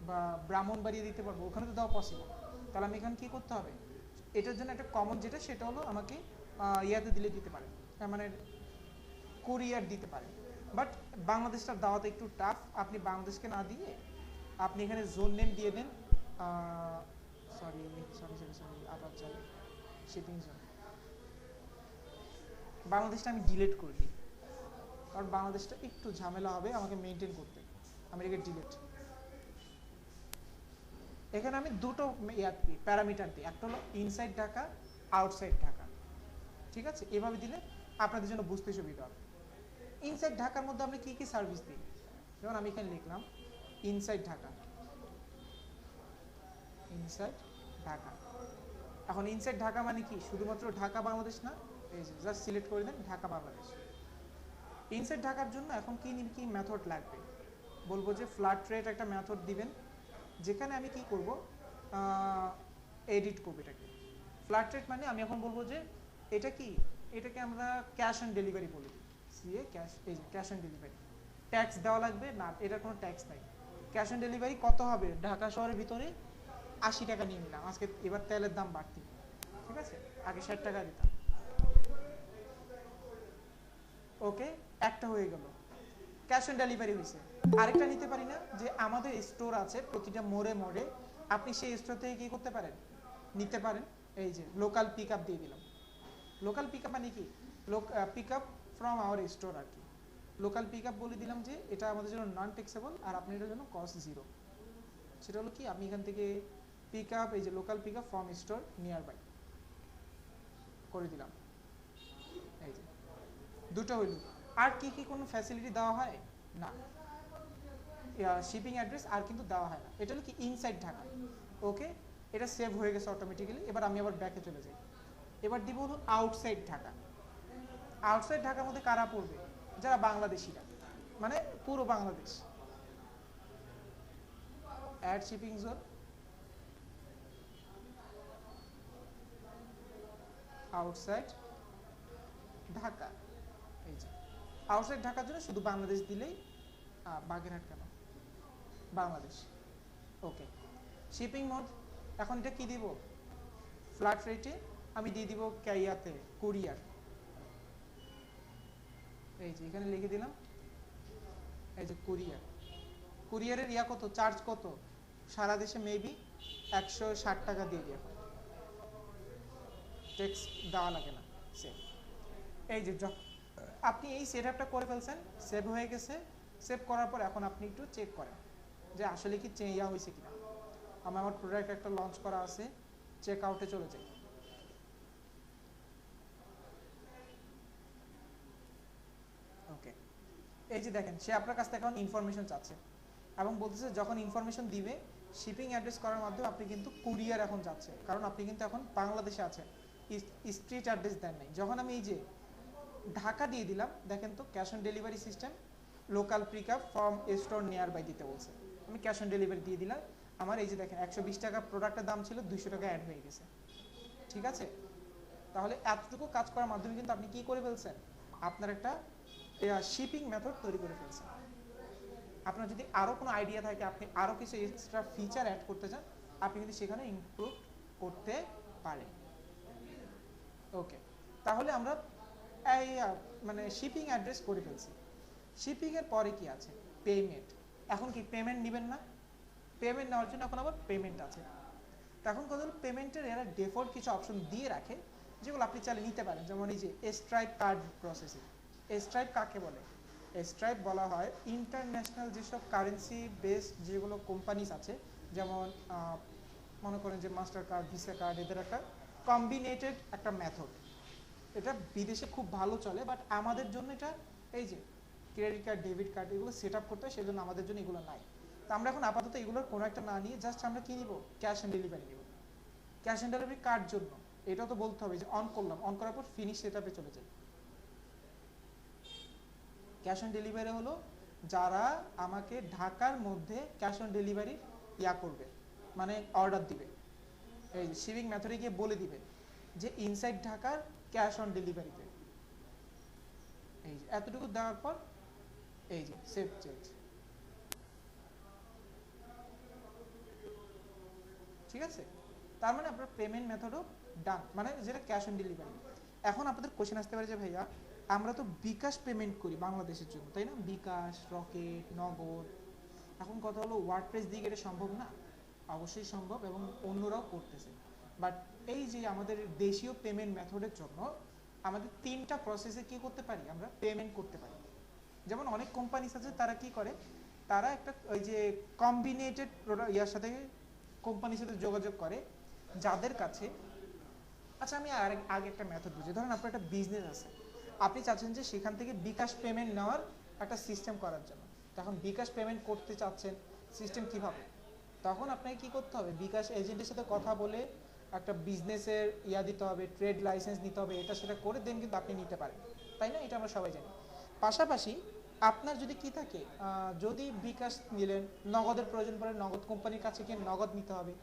A: বা ব্রাহ্মণবাড়িয়া দিতে পারবো, ওখানে তো দেওয়া পসিবল। তাহলে আমি এখানে কি করতে হবে, এটার জন্য একটা কমন যেটা, সেটা হলো আমাকে ইয়াতে দিলে দিতে পারে, মানে কুরিয়ার দিতে পারে। বাট বাংলাদেশটা দেওয়াতে একটু টাফ, আপনি বাংলাদেশকে না দিয়ে আপনি এখানে জোন নেম দিয়ে দেন, সরি সরি সরি সরি আবার চলে শিপিং জোন। বাংলাদেশটা আমি ডিলিট করে দিই, কারণ বাংলাদেশটা একটু ঝামেলা হবে আমাকে মেনটেন করতে। আমি এটাকে ডিলিট। এখানে আমি দুটো প্যারামিটার দিই, একটা হলো ইনসাইড ঢাকা, আউটসাইড ঢাকা। ঠিক আছে, এভাবে দিলে আপনাদের জন্য বুঝতে সুবিধা হবে। ইনসাইড ঢাকার মধ্যে আমরা কি কি সার্ভিস দিই, যেমন আমি এখানে লিখলাম ইনসাইড ঢাকা, ইনসাইড ঢাকা। এখন ইনসাইড ঢাকা মানে কি, শুধুমাত্র ঢাকা বাংলাদেশ না, এই যে জাস্ট সিলেক্ট করে দেন ঢাকা বাংলাদেশ। ইনসাইড ঢাকার জন্য এখন কি কি মেথড লাগবে, বলবো যে ফ্ল্যাট রেট একটা মেথড দিবেন, যেখানে আমি কি করব, এডিট করব এটাকে। ফ্ল্যাট রেট মানে আমি এখন বলবো যে এটা কি, এটাকে আমরা ক্যাশ অন ডেলিভারি বলি, সিএ ক্যাশ, এই যে ক্যাশ অন ডেলিভারি। ট্যাক্স দেওয়া লাগবে না, এটার কোনো ট্যাক্স নাই। ক্যাশ অন ডেলিভারি কত হবে, ঢাকা শহরের ভিতরে 80 টাকা নিয়ে নিলাম আজকে, এবার তেলের দাম বাড়তি, ঠিক আছে, আগে 60 টাকা দিতাম। ওকে, একটা হয়ে গেল, ক্যাশ অন ডেলিভারি হয়েছে। আরেকটা নিতে পারি না, যে আমাদের স্টোর আছে প্রতিটা মোড়ে মোড়ে, আপনি সেই স্টোর থেকে কি করতে পারেন, নিতে পারেন। এই যে লোকাল পিক আপ দিয়ে দিলাম। লোকাল পিক আপ মানে কি, pick up from our store আর কি। লোকাল পিক আপ বলে দিলাম যে এটা আমাদের জন্য নন ট্যাক্সেবল, আর আপনাদের জন্য কস্ট জিরো। সেটা হলো কি, আমি এখান থেকে পিক আপ, এই যে local pick up from store nearby করে দিলাম। এই যে দুটো হইল। আর কি কি কোনো ফ্যাসিলিটি দেওয়া হয় না, শিপিং অ্যাড্রেস আর কিন্তু দেওয়া হয় না। এটা হলো কি ইনসাইড ঢাকা। ওকে, এটা সেভ হয়ে গেছে অটোমেটিক্যালি। এবার আমি আবার ব্যাকে চলে যাই। এবার দিব হলো আউটসাইড ঢাকা। আউটসাইড ঢাকার মধ্যে কারা পড়বে, যারা বাংলাদেশিরা, মানে পুরো Bangladesh. Add shipping zone, outside Dhaka. এই যে আউটসাইড ঢাকার জন্য শুধু বাংলাদেশ দিলেই, বাগেরহাট কেন, বাংলাদেশ। ওকে, শিপিং মোড এখন এটা কি দিব, ফ্ল্যাট রেটে আমি দিয়ে দিব ক্যারিয়াতে কুরিয়ার। এই যে এখানে লিখে দিলাম, এই যে কুরিয়ার। কুরিয়ারের ইয়া কত, চার্জ কত, সারা দেশে মেবি 160 টাকা দিয়ে দিই এখন, ট্যাক্স দেওয়া লাগে না। সেভ। এই যে আপনি এই সেট আপটা করে ফেলছেন, সেভ হয়ে গেছে। সেভ করার পর এখন আপনি একটু চেক করেন যে আসলে কি ইয়া হয়েছে কিনা। আমার প্রোডাক্ট একটা লঞ্চ করা আছে, চেক আউটে চলে যাই। ওকে, এই যে দেখেন সে আপনার কাছ থেকে এখন ইনফরমেশন চাচ্ছে এবং বলতেছে যখন ইনফরমেশন দিবে শিপিং অ্যাড্রেস করার মাধ্যমে আপনি কিন্তু কুরিয়ার এখন যাচ্ছে, কারণ আপনি কিন্তু এখন বাংলাদেশে আছেন, স্ট্রিট অ্যাড্রেস দেন নাই। যখন আমি এই যে ঢাকা দিয়ে দিলাম, দেখেন তো cash on delivery system, local pick up from store nearby দিতে বলছে। আমি ক্যাশ অন ডেলিভারি দিয়ে দিলাম। আমার এই যে দেখেন 120 টাকা প্রোডাক্টের দাম ছিল, 200 টাকা অ্যাড হয়ে গেছে। ঠিক আছে, তাহলে এতটুকু কাজ করার মাধ্যমে কিন্তু আপনি কি করে ফেলছেন, আপনার একটা শিপিং মেথড তৈরি করে ফেলছেন। আপনার যদি আরও কোনো আইডিয়া থাকে, আপনি আরও কিছু এক্সট্রা ফিচার অ্যাড করতে চান, আপনি কিন্তু সেখানে ইমপ্রুভ করতে পারেন। ওকে, তাহলে আমরা এই মানে শিপিং অ্যাড্রেস করে ফেলছি। শিপিংয়ের পরে কি আছে, পেমেন্ট। এখন কি পেমেন্ট নেবেন না, পেমেন্ট নেওয়ার জন্য এখন আবার পেমেন্ট আছে। এখন কথা হলো পেমেন্টের এরা ডিফল্ট কিছু অপশন দিয়ে রাখে, যেগুলো আপনি চাইলে নিতে পারেন। যেমন এই যে স্ট্রাইপ কার্ড প্রসেসিং। স্ট্রাইপ কাকে বলে, স্ট্রাইপ বলা হয় ইন্টারন্যাশনাল যেসব কারেন্সি বেসড যেগুলো কোম্পানিজ আছে, যেমন মনে করেন যে মাস্টার কার্ড, ভিসা কার্ড, এদের একটা কম্বিনেটেড একটা মেথড। এটা বিদেশে খুব ভালো চলে, বাট আমাদের জন্য এটা এই যে ক্রেডিট কার্ড, ডেবিট কার্ড, এগুলো সেট আপ করতে হয়, সেজন্য আমাদের জন্য এগুলো নাই। তো আমরা এখন আপাতত এগুলোর কোনো একটা না নিয়ে জাস্ট আমরা কি নিব, ক্যাশ অন ডেলিভারি নিব। ক্যাশ অন ডেলিভারি কার জন্য, এটাও তো বলতে হবে যে অন করলাম, অন করার পর ফিনিশ সেট আপে চলে যাই। ক্যাশ অন ডেলিভারি হলো যারা আমাকে ঢাকার মধ্যে ক্যাশ অন ডেলিভারি ইয়া করবে, মানে অর্ডার দিবে, এই শিপিং মেথডে গিয়ে বলে দিবে যে ইনসাইড ঢাকার ক্যাশ অন ডেলিভারিতে। এই যে এতটুকু দেওয়ার পর এই যে সেভ চেঞ্জ। ঠিক আছে, তার মানে আপনার পেমেন্ট মেথডও ডান, মানে যেটা ক্যাশ অন ডেলিভারি। এখন আপনাদের কোশ্চেন আসতে পারে যে ভাইয়া আমরা তো বিকাশ পেমেন্ট করি বাংলাদেশের জন্য, তাই না, বিকাশ, রকেট, নগদ, এখন কথা হলো ওয়ার্ডপ্রেস দিয়ে এটা সম্ভব না, অবশ্যই সম্ভব এবং অন্যরাও করতেছে। বাট এই যে আমাদের দেশীয় পেমেন্ট মেথডের জন্য আমাদের 3টা প্রসেসে কি করতে পারি, আমরা পেমেন্ট করতে পারি। যেমন অনেক কোম্পানিস আছে তারা কি করে, তারা একটা ওই যে কম্বিনেটেড ইয়ার সাথে কোম্পানির সাথে যোগাযোগ করে যাদের কাছে, আচ্ছা আমি আগে একটা মেথড বুঝি। ধরেন আপনার একটা বিজনেস আছে, আপনি চাচ্ছেন যে সেখান থেকে বিকাশ পেমেন্ট নেওয়ার একটা সিস্টেম করার জন্য। তখন বিকাশ পেমেন্ট করতে চাচ্ছেন, সিস্টেম কিভাবে, তখন আপনাকে কি করতে হবে, বিকাশ এজেন্টের সাথে কথা বলে একটা বিজনেসের দিতে হবে, ট্রেড লাইসেন্স নিতে হবে, এটা সেটা করে দেন কিন্তু আপনি নিতে পারেন, তাই না? এটা আমরা সবাই জানি। পাশাপাশি আপনার যদি কি থাকে, যদি বিকাশ নিলেন, নগদের প্রয়োজন পড়ে, নগদ কোম্পানির কাছে গিয়ে নগদ নিতে হবে,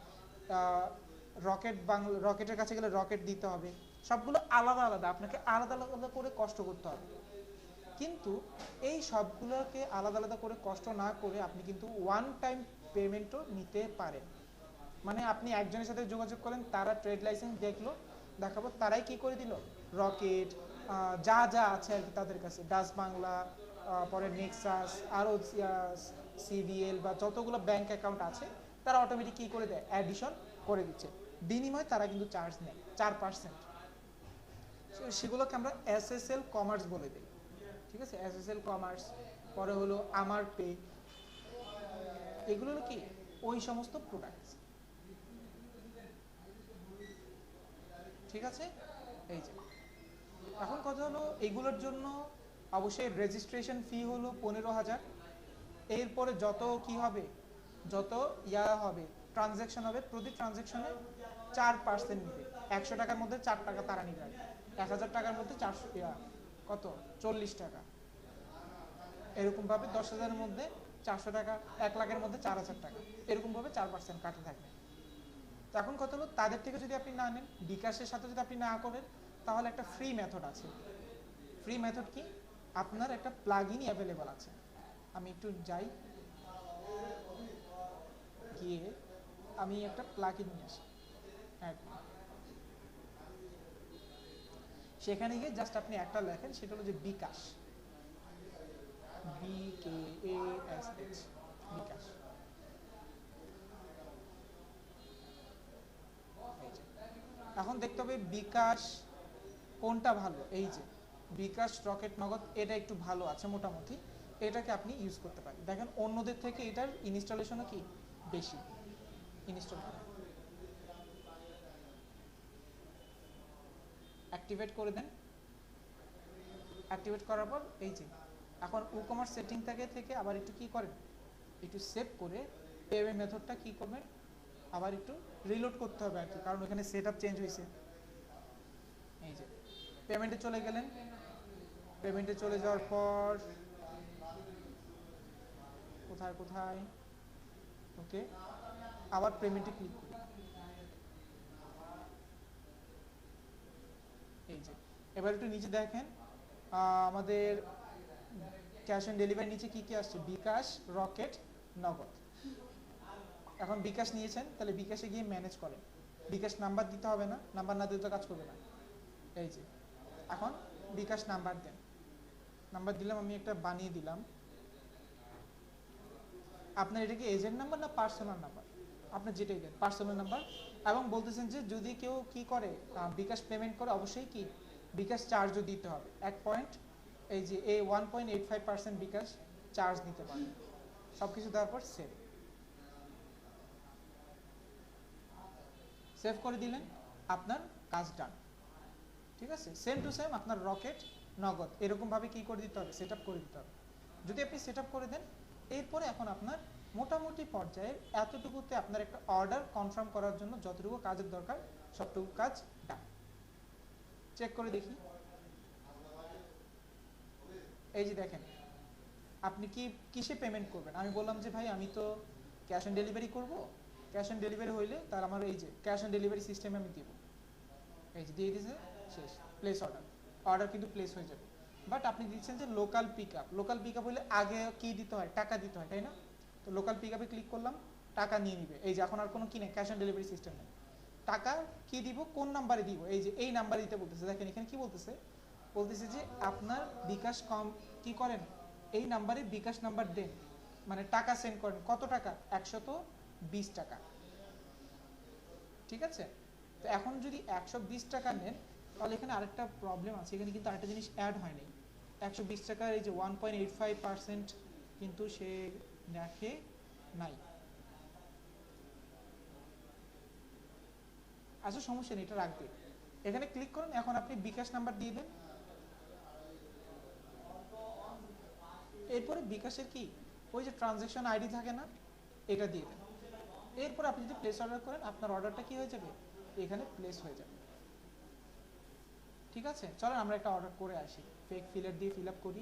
A: রকেটের কাছে গেলে রকেট দিতে হবে, সবগুলো আলাদা আলাদা, আপনাকে আলাদা আলাদা করে কষ্ট করতে হবে। কিন্তু এই সবগুলোকে আলাদা আলাদা করে কষ্ট না করে আপনি কিন্তু ওয়ান টাইম পেমেন্টও নিতে পারেন। মানে আপনি একজনের সাথে যোগাযোগ করলেন, তারা ট্রেড লাইসেন্স দেখলো, দেখাবো, তারাই কি করে দিল, রকেট যা যা আছে আর কি তাদের কাছে, ডাচ বাংলা, পরে নেক্সাস, আরও সিভিএল বা যতগুলো ব্যাংক অ্যাকাউন্ট আছে, তারা অটোমেটিক কী করে দেয়, অ্যাডিশন করে দিচ্ছে। বিনিময়ে তারা কিন্তু চার্জ নেয় 4%। সেগুলোকে আমরা এসএসএল কমার্স বলে দিই, ঠিক আছে? এসএসএল কমার্স, পরে হলো আমার পে, এগুলো হলো কি ওই সমস্ত প্রোডাক্টস, ঠিক আছে? এই যে এখন কথা হলো এগুলোর জন্য অবশ্যই রেজিস্ট্রেশন ফি হলো 15,000। এরপরে যত কি হবে, যত হবে ট্রানজ্যাকশন হবে, প্রতি ট্রানজ্যাকশনে 4% নিবে। 100 টাকার মধ্যে 4 টাকা তারা নিবে, 1000 টাকার মধ্যে 400 কত 40 টাকা, এরকম ভাবে 10,000-এর মধ্যে 400 টাকা, 1 লাখের মধ্যে 4,000 টাকা, এরকম ভাবে 4% কাটে থাকবে। তো এখন কথা হলো তাদের থেকে যদি আপনি না নেন, বিকাশের সাথে যদি আপনি না করেন, তাহলে একটা ফ্রি মেথড আছে। ফ্রি মেথড কি, আপনার একটা প্লাগইন অ্যাভেলেবল আছে। আমি একটু যাই, গিয়ে আমি একটা প্লাগইন নিয়ে আসি, সেখানে গিয়ে জাস্ট আপনি একটা লেখেন, সেটা হলো যে বিকাশ, BKASH, বিকাশ। এখন দেখতে হবে বিকাশ কোনটা ভালো। এই যে বিকাশ, রকেট, নগদ, এটা একটু ভালো আছে মোটামুটি, এটাকে আপনি ইউজ করতে পারেন। দেখেন অন্যদের থেকে এটার ইনস্টলেশনও কি বেশি, ইনস্টল অ্যাক্টিভেট করে দেন। অ্যাক্টিভেট করার পর এই যে এখন ই-কমার্স সেটিং থেকে আবার একটু কি করেন, একটু সেভ করে পেমেন্ট মেথডটা কি করবেন, আবার একটু রিলোড করতে হবে আর কি, কারণ ওখানে সেটআপ চেঞ্জ হয়েছে। এই যে পেমেন্টে চলে গেলেন, পেমেন্টে চলে যাওয়ার পর কোথায় ওকে, আবার পেমেন্টে ক্লিক করি। এই যে এবার একটু নিচে দেখেন, আমাদের ক্যাশ অন ডেলিভারি নিচে কি কি আসছে, বিকাশ, রকেট, নগদ। এখন বিকাশ নিয়েছেন, তাহলে বিকাশে গিয়ে ম্যানেজ করেন। বিকাশ নাম্বার দিতে হবে না, নাম্বার না দিলে তো কাজ করবে না। এই যে এখন বিকাশ নাম্বার দেন, নাম্বার দিলাম, আমি একটা বানিয়ে দিলাম। আপনার এটা কি এজেন্ট নাম্বার না পার্সোনাল নাম্বার, আপনার যেটাই দেন, পার্সোনাল নাম্বার। এবং বলতেছেন যে যদি কেউ কি করে, বিকাশ পেমেন্ট করে, অবশ্যই কি বিকাশ চার্জও দিতে হবে 1 পয়েন্ট, এই যে 1.85% বিকাশ চার্জ নিতে পারে। সব কিছু দেওয়ার পর সেভ করে দিলেন, আপনার কাজ ডান, ঠিক আছে? সেম টু সেম আপনার রকেট, নগদ এরকমভাবে কি করে দিতে হবে, সেট আপ করে দিতে হবে। যদি আপনি সেট আপ করে দেন, এরপরে এখন আপনার মোটামুটি পর্যায়ে এতটুকুতে আপনার একটা অর্ডার কনফার্ম করার জন্য যতটুকু কাজের দরকার সবটুকু কাজ ডান। চেক করে দেখি, এই যে দেখেন আপনি কি কিসে পেমেন্ট করবেন। আমি বললাম যে ভাই আমি তো ক্যাশ অন ডেলিভারি করব, ক্যাশ অন ডেলিভারি হইলে তার আমার এই যে ক্যাশ অন ডেলিভারি সিস্টেমে আমি দিব, এই যে দিয়ে দিয়েছে, শেষ, প্লেস অর্ডার, অর্ডার কিন্তু প্লেস হয়ে যাবে। বাট আপনি দিচ্ছেন যে local pick up, local pick up হলে আগে কি দিতে হয়, টাকা দিতে হয়, তাই না? তো লোকাল পিক আপে ক্লিক করলাম, টাকা নিয়ে নিবে। এই যে এখন আর কোনো কি নেই, ক্যাশ অন ডেলিভারি সিস্টেম নেই। টাকা কি দিব, কোন নাম্বারে দিব, এই যে এই নাম্বারে দিতে বলতেছে। দেখেন এখানে কি বলতেছে যে আপনার বিকাশ কি করেন, এই নাম্বারে বিকাশ নাম্বার দেন, মানে টাকা সেন্ড করেন, কত টাকা? 120 টাকা, ঠিক আছে? তো এখন যদি 120 টাকা নেন, তাহলে এখানে আরেকটা প্রবলেম আছে, এখানে কিন্তু আরেকটা জিনিস অ্যাড হয়নি। 120 টাকার এই যে 1.85% কিন্তু সে রাখে নাই। আচ্ছা সমস্যা নেই, এটা রাখবে। এখানে ক্লিক করুন, এখন আপনি বিকাশ নাম্বার দিয়ে দেন। এরপরে বিকাশের কি ওই যে ট্রানজ্যাকশন আইডি থাকে না, এটা দিয়ে দেন। এরপর আপনি যদি প্লেস অর্ডার করেন, আপনার অর্ডারটা কি হয়ে যাবে, এখানে প্লেস হয়ে যাবে। ঠিক আছে, চলেন আমরা একটা অর্ডার করে আসি। ফেক ফিলার দিয়ে ফিল আপ করি।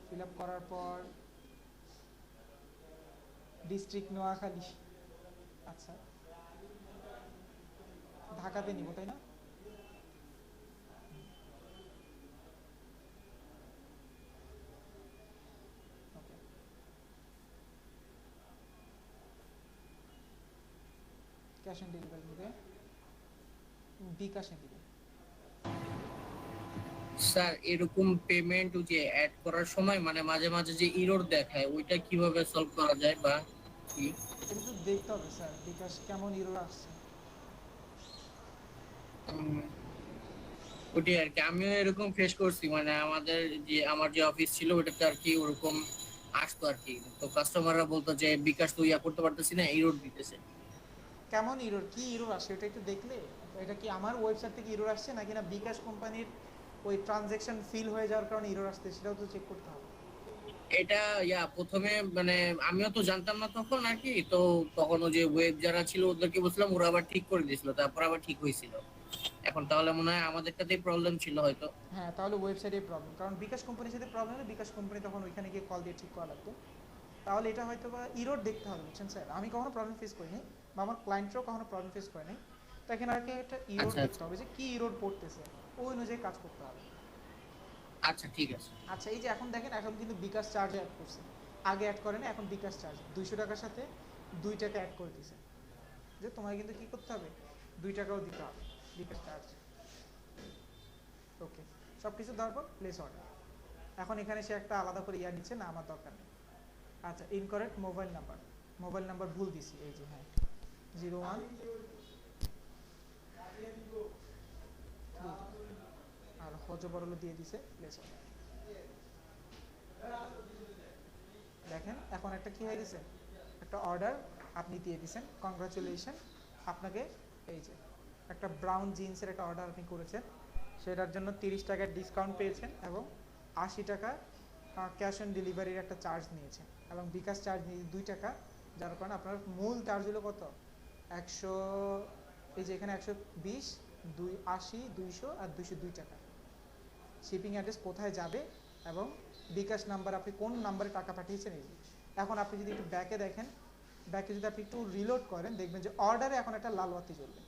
A: ফিল আপ করার পর ডিস্ট্রিক্ট নোয়াখালী, আচ্ছা ঢাকাতে নিব তাই না? ওকে, ক্যাশ অন ডেলিভারি নিবে, বিকাশে দিবে।
B: স্যার এরকম পেমেন্ট যে অ্যাড করার সময় মানে মাঝে মাঝে যে এরর দেখায় ওইটা কিভাবে সলভ করা যায় বা কি?
A: এটা তো দেখতে হবে স্যার, বিকাশ কেমন ইরোর আসছে।
B: উম, ওটাই আর কি, আমিও এরকম ফেস করছি, মানে আমাদের যে আমার যে অফিস ছিল ওটাতে আর কি ওরকম আসতো আর কি। তো কাস্টমাররা বলতো যে বিকাশ তো ইয়া করতে পারতেছি না, এরর দিতেছে।
A: কেমন ইরোর, কি ইরোর আসে এটা একটু দেখলে? এটা কি আমার ওয়েবসাইট থেকে ইরোর আসছে নাকি না বিকাশ কোম্পানির ওই ট্রানজ্যাকশন ফিল হয়ে যাওয়ার কারণে ইরোর আসছে, সেটাও তো চেক করতে হবে।
B: এটা প্রথমে মানে আমিও তো জানতাম না তখন আর কি, তো তখন ওই যে ওয়েব যারা ছিল ওদেরকে বলছিলাম, ওরা আবার ঠিক করে দিয়েছিল, তারপর আবার ঠিক হয়েছিল। এখন তাহলে মনে হয় আমাদেরটাতেই প্রবলেম ছিল হয়তো।
A: হ্যাঁ তাহলে ওয়েবসাইটে প্রবলেম, কারণ বিকাশ কোম্পানির সাথে প্রবলেম হলে বিকাশ কোম্পানি তখন ওইখানে গিয়ে কল দিয়ে ঠিক করা লাগতো। তাহলে এটা হয়তো বা ইরোর দেখতে হবে, বুঝছেন স্যার? আমি কখনো প্রবলেম ফেস করিনি, বা আমার ক্লায়েন্টরাও কখনো প্রবলেম ফেস করেনি। তো এখানে আর কি একটা ইরোর
B: আচ্ছা
A: দেখতে
B: আচ্ছা
A: হবে, যে কি ইরোর পড়তেছে, ওই অনুযায়ী কাজ করতে হবে।
B: আচ্ছা ঠিক আছে।
A: আচ্ছা এই যে এখন দেখেন, এখন কিন্তু বিকাশ চার্জ অ্যাড করছে, আগে অ্যাড করে না, এখন বিকাশ চার্জ 200 টাকার সাথে 2 টাকা অ্যাড করে দিছে, যে তোমার কিন্তু কি করতে হবে, 2 টাকাও দিতে হবে বিকাশ চার্জ। ওকে, সব কিছু দেওয়ার পর প্লেস অর্ডার। এখন এখানে সে একটা আলাদা করে ইয়া নিচ্ছে না, আমার দরকার নেই। আচ্ছা incorrect mobile number, mobile number ভুল দিছি, এই যে হ্যাঁ 01 আর হজবরল দিয়ে দিছে, প্লেস অর্ডার। দেখেন এখন একটা কি হয়ে গেছে, একটা অর্ডার আপনি দিয়ে দিয়েছেন, কংগ্রাচুলেশন আপনাকে। এই যে একটা ব্রাউন জিন্সের একটা অর্ডার আপনি করেছেন, সেটার জন্য 30 টাকার ডিসকাউন্ট পেয়েছেন এবং 80 টাকা ক্যাশ অন ডেলিভারির একটা চার্জ নিয়েছেন, এবং বিকাশ চার্জ নিয়ে 2 টাকা, যার কারণে আপনার মূল চার্জ হলো কত, 100, এই যে এখানে 120, 280, 200 আর 202 টাকা। শিপিং অ্যাড্রেস কোথায় যাবে এবং বিকাশ নাম্বার আপনি কোন নাম্বারে টাকা পাঠিয়েছেন, এই যে। এখন আপনি যদি একটু ব্যাকে দেখেন, ব্যাকে যদি আপনি একটু রিলোড করেন, দেখবেন যে অর্ডারে এখন একটা লাল বাতি জ্বলবে।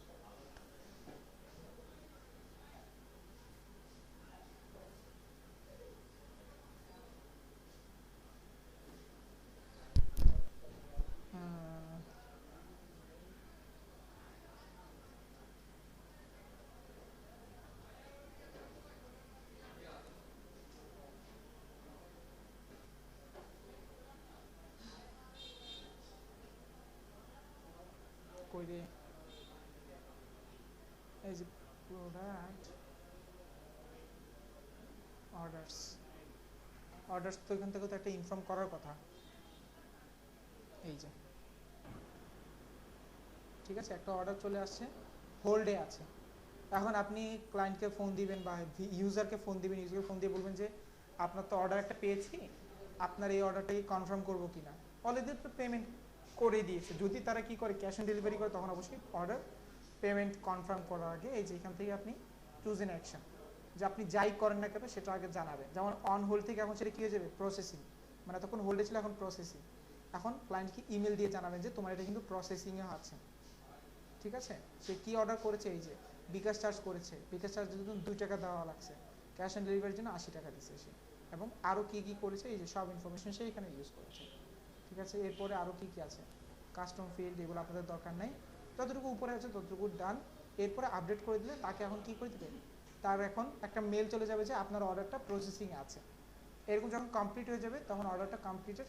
A: কই রে, এই যে প্রোডাক্ট অর্ডারস, অর্ডারস তো এখান থেকে তো একটা ইনফর্ম করার কথা, এই যে ঠিক আছে, একটা অর্ডার চলে আসছে, হোল্ডে আছে। এখন আপনি ক্লায়েন্টকে ফোন দিবেন বা ইউজারকে ফোন দিবেন, ইউজারকে ফোন দিয়ে বলবেন যে আপনার তো অর্ডার একটা পেয়েছি, আপনার এই অর্ডারটাকে কনফার্ম করবো কিনা। অলরেডি তো পেমেন্ট করে দিয়েছে, যদি তারা কি করে ক্যাশ অন ডেলিভারি করে, তখন অবশ্যই অর্ডার পেমেন্ট কনফার্ম করার আগে এই যে এখান থেকে আপনি চুজ এন অ্যাকশন, যে আপনি যাই করেন না কেন সেটা আগে জানাবেন। যেমন অন হোল্ড থেকে এখন সেটা কী হয়ে যাবে, প্রসেসিং, মানে তখন হোল্ডে ছিল এখন প্রসেসিং। এখন ক্লায়েন্টকে ইমেল দিয়ে জানাবেন যে তোমার এটা কিন্তু প্রসেসিংয়ে আছে, ঠিক আছে। সে কি অর্ডার করেছে, এই যে বিকাশ চার্জ করেছে, বিকাশ চার্জ যদি 2 টাকা দেওয়া লাগছে, ক্যাশ অন ডেলিভারির জন্য 80 টাকা দিচ্ছে সে, এবং আরও কী কী করেছে এই যে সব ইনফরমেশন সে এখানে ইউজ করেছে, ঠিক আছে। এরপরে আরও কী কী আছে, কাস্টম ফিল্ড, এগুলো আপনাদের দরকার নেই, যতটুকু উপরে আছে ততটুকু ডান। এরপরে আপডেট করে দিলে তাকে এখন কী করে দেবে, তার এখন একটা মেল চলে যাবে যে আপনার অর্ডারটা প্রসেসিংয়ে আছে। এরকম যখন কমপ্লিট হয়ে যাবে তখন অর্ডারটা কমপ্লিটেড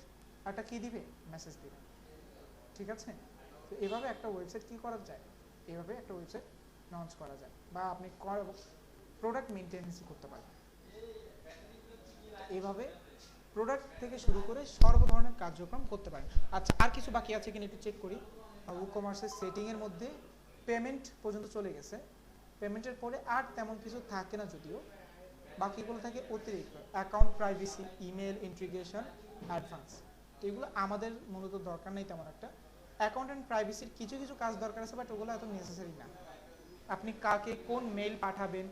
A: একটা কি দিবে, মেসেজ দিবে। ঠিক আছে, তো এভাবে একটা ওয়েবসাইট কি করা যায়, এভাবে একটা ওয়েবসাইট লঞ্চ করা যায়, বা আপনি প্রোডাক্ট মেনটেন্যান্স করতে পারেন। এইভাবে প্রোডাক্ট থেকে শুরু করে সর্ব ধরনের কার্যক্রম করতে পারেন। আচ্ছা, আর কিছু বাকি আছে কিনা একটু চেক করি। ই কমার্সের সেটিংয়ের মধ্যে পেমেন্ট পর্যন্ত চলে গেছে, পেমেন্টের পরে আর তেমন কিছু থাকে না, যদিও বাকিগুলো থাকে অতিরিক্ত account privacy, email integration, advance. তো এগুলো আমাদের মূলত দরকার নেই তেমন একটা। অ্যাকাউন্ট অ্যান্ড প্রাইভেসির কিছু কিছু কাজ দরকার আছে, বাট ওগুলো এত নেসেসারি না। আপনি কাকে কোন মেইল পাঠাবেন,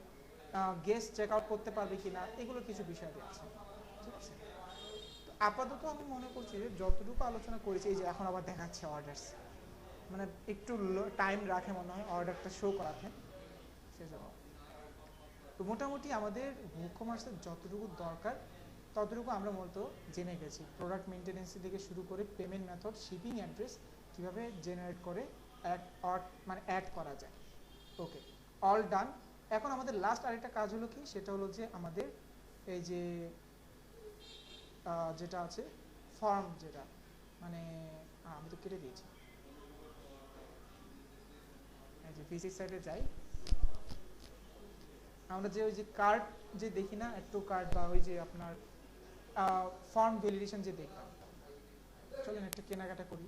A: গেস্ট চেক আউট করতে পারবে কিনা, এগুলো কিছু বিষয় আছে। ঠিক আছে, তো আপাতত আমি মনে করছি যে যতটুকু আলোচনা করেছি, এই যে এখন আবার দেখাচ্ছে অর্ডারস, মানে একটু টাইম রাখে মনে হয় অর্ডারটা শো করাতে, সেজন্য। তো মোটামুটি আমাদের ই কমার্সের যতটুকু দরকার ততটুকু আমরা মূলত জেনে গেছি। প্রোডাক্ট মেনটেন্যান্স থেকে শুরু করে পেমেন্ট মেথড, শিপিং অ্যাড্রেস কীভাবে জেনারেট করে অ্যাড করা যায়। ওকে, অল ডান। এখন আমাদের লাস্ট আরেকটা কাজ হলো কি, সেটা হলো যে আমাদের এই যে যেটা আছে ফর্ম, যেটা মানে আমি তো কেটে দিয়েছি, এই যে ভিজিট সাইটে যাই, আমরা যে ওই যে কার্ড যে দেখি না, একটু কার্ড বা ওই যে আপনার ফর্ম ভ্যালিডেশন যে দেখতাম, চলেন একটা কেনাকাটা করি।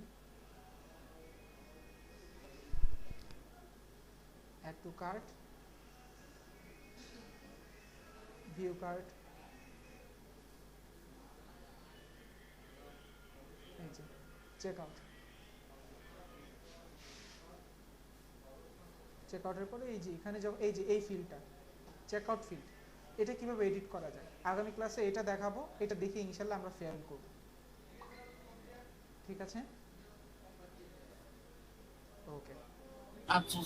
A: Add to cart, view cart, এই যে চেক আউট। চেক আউটের পরে এই যে এখানে যখন এই যে এই ফিল্ডটা চেক আউট ফিল্ড, এটা কিভাবে এডিট করা যায় আগামী ক্লাসে এটা দেখাবো। এটা দেখে ইনশাল্লাহ আমরা ফেয়ার করব। ঠিক আছে, ওকে,
B: আচ্ছা।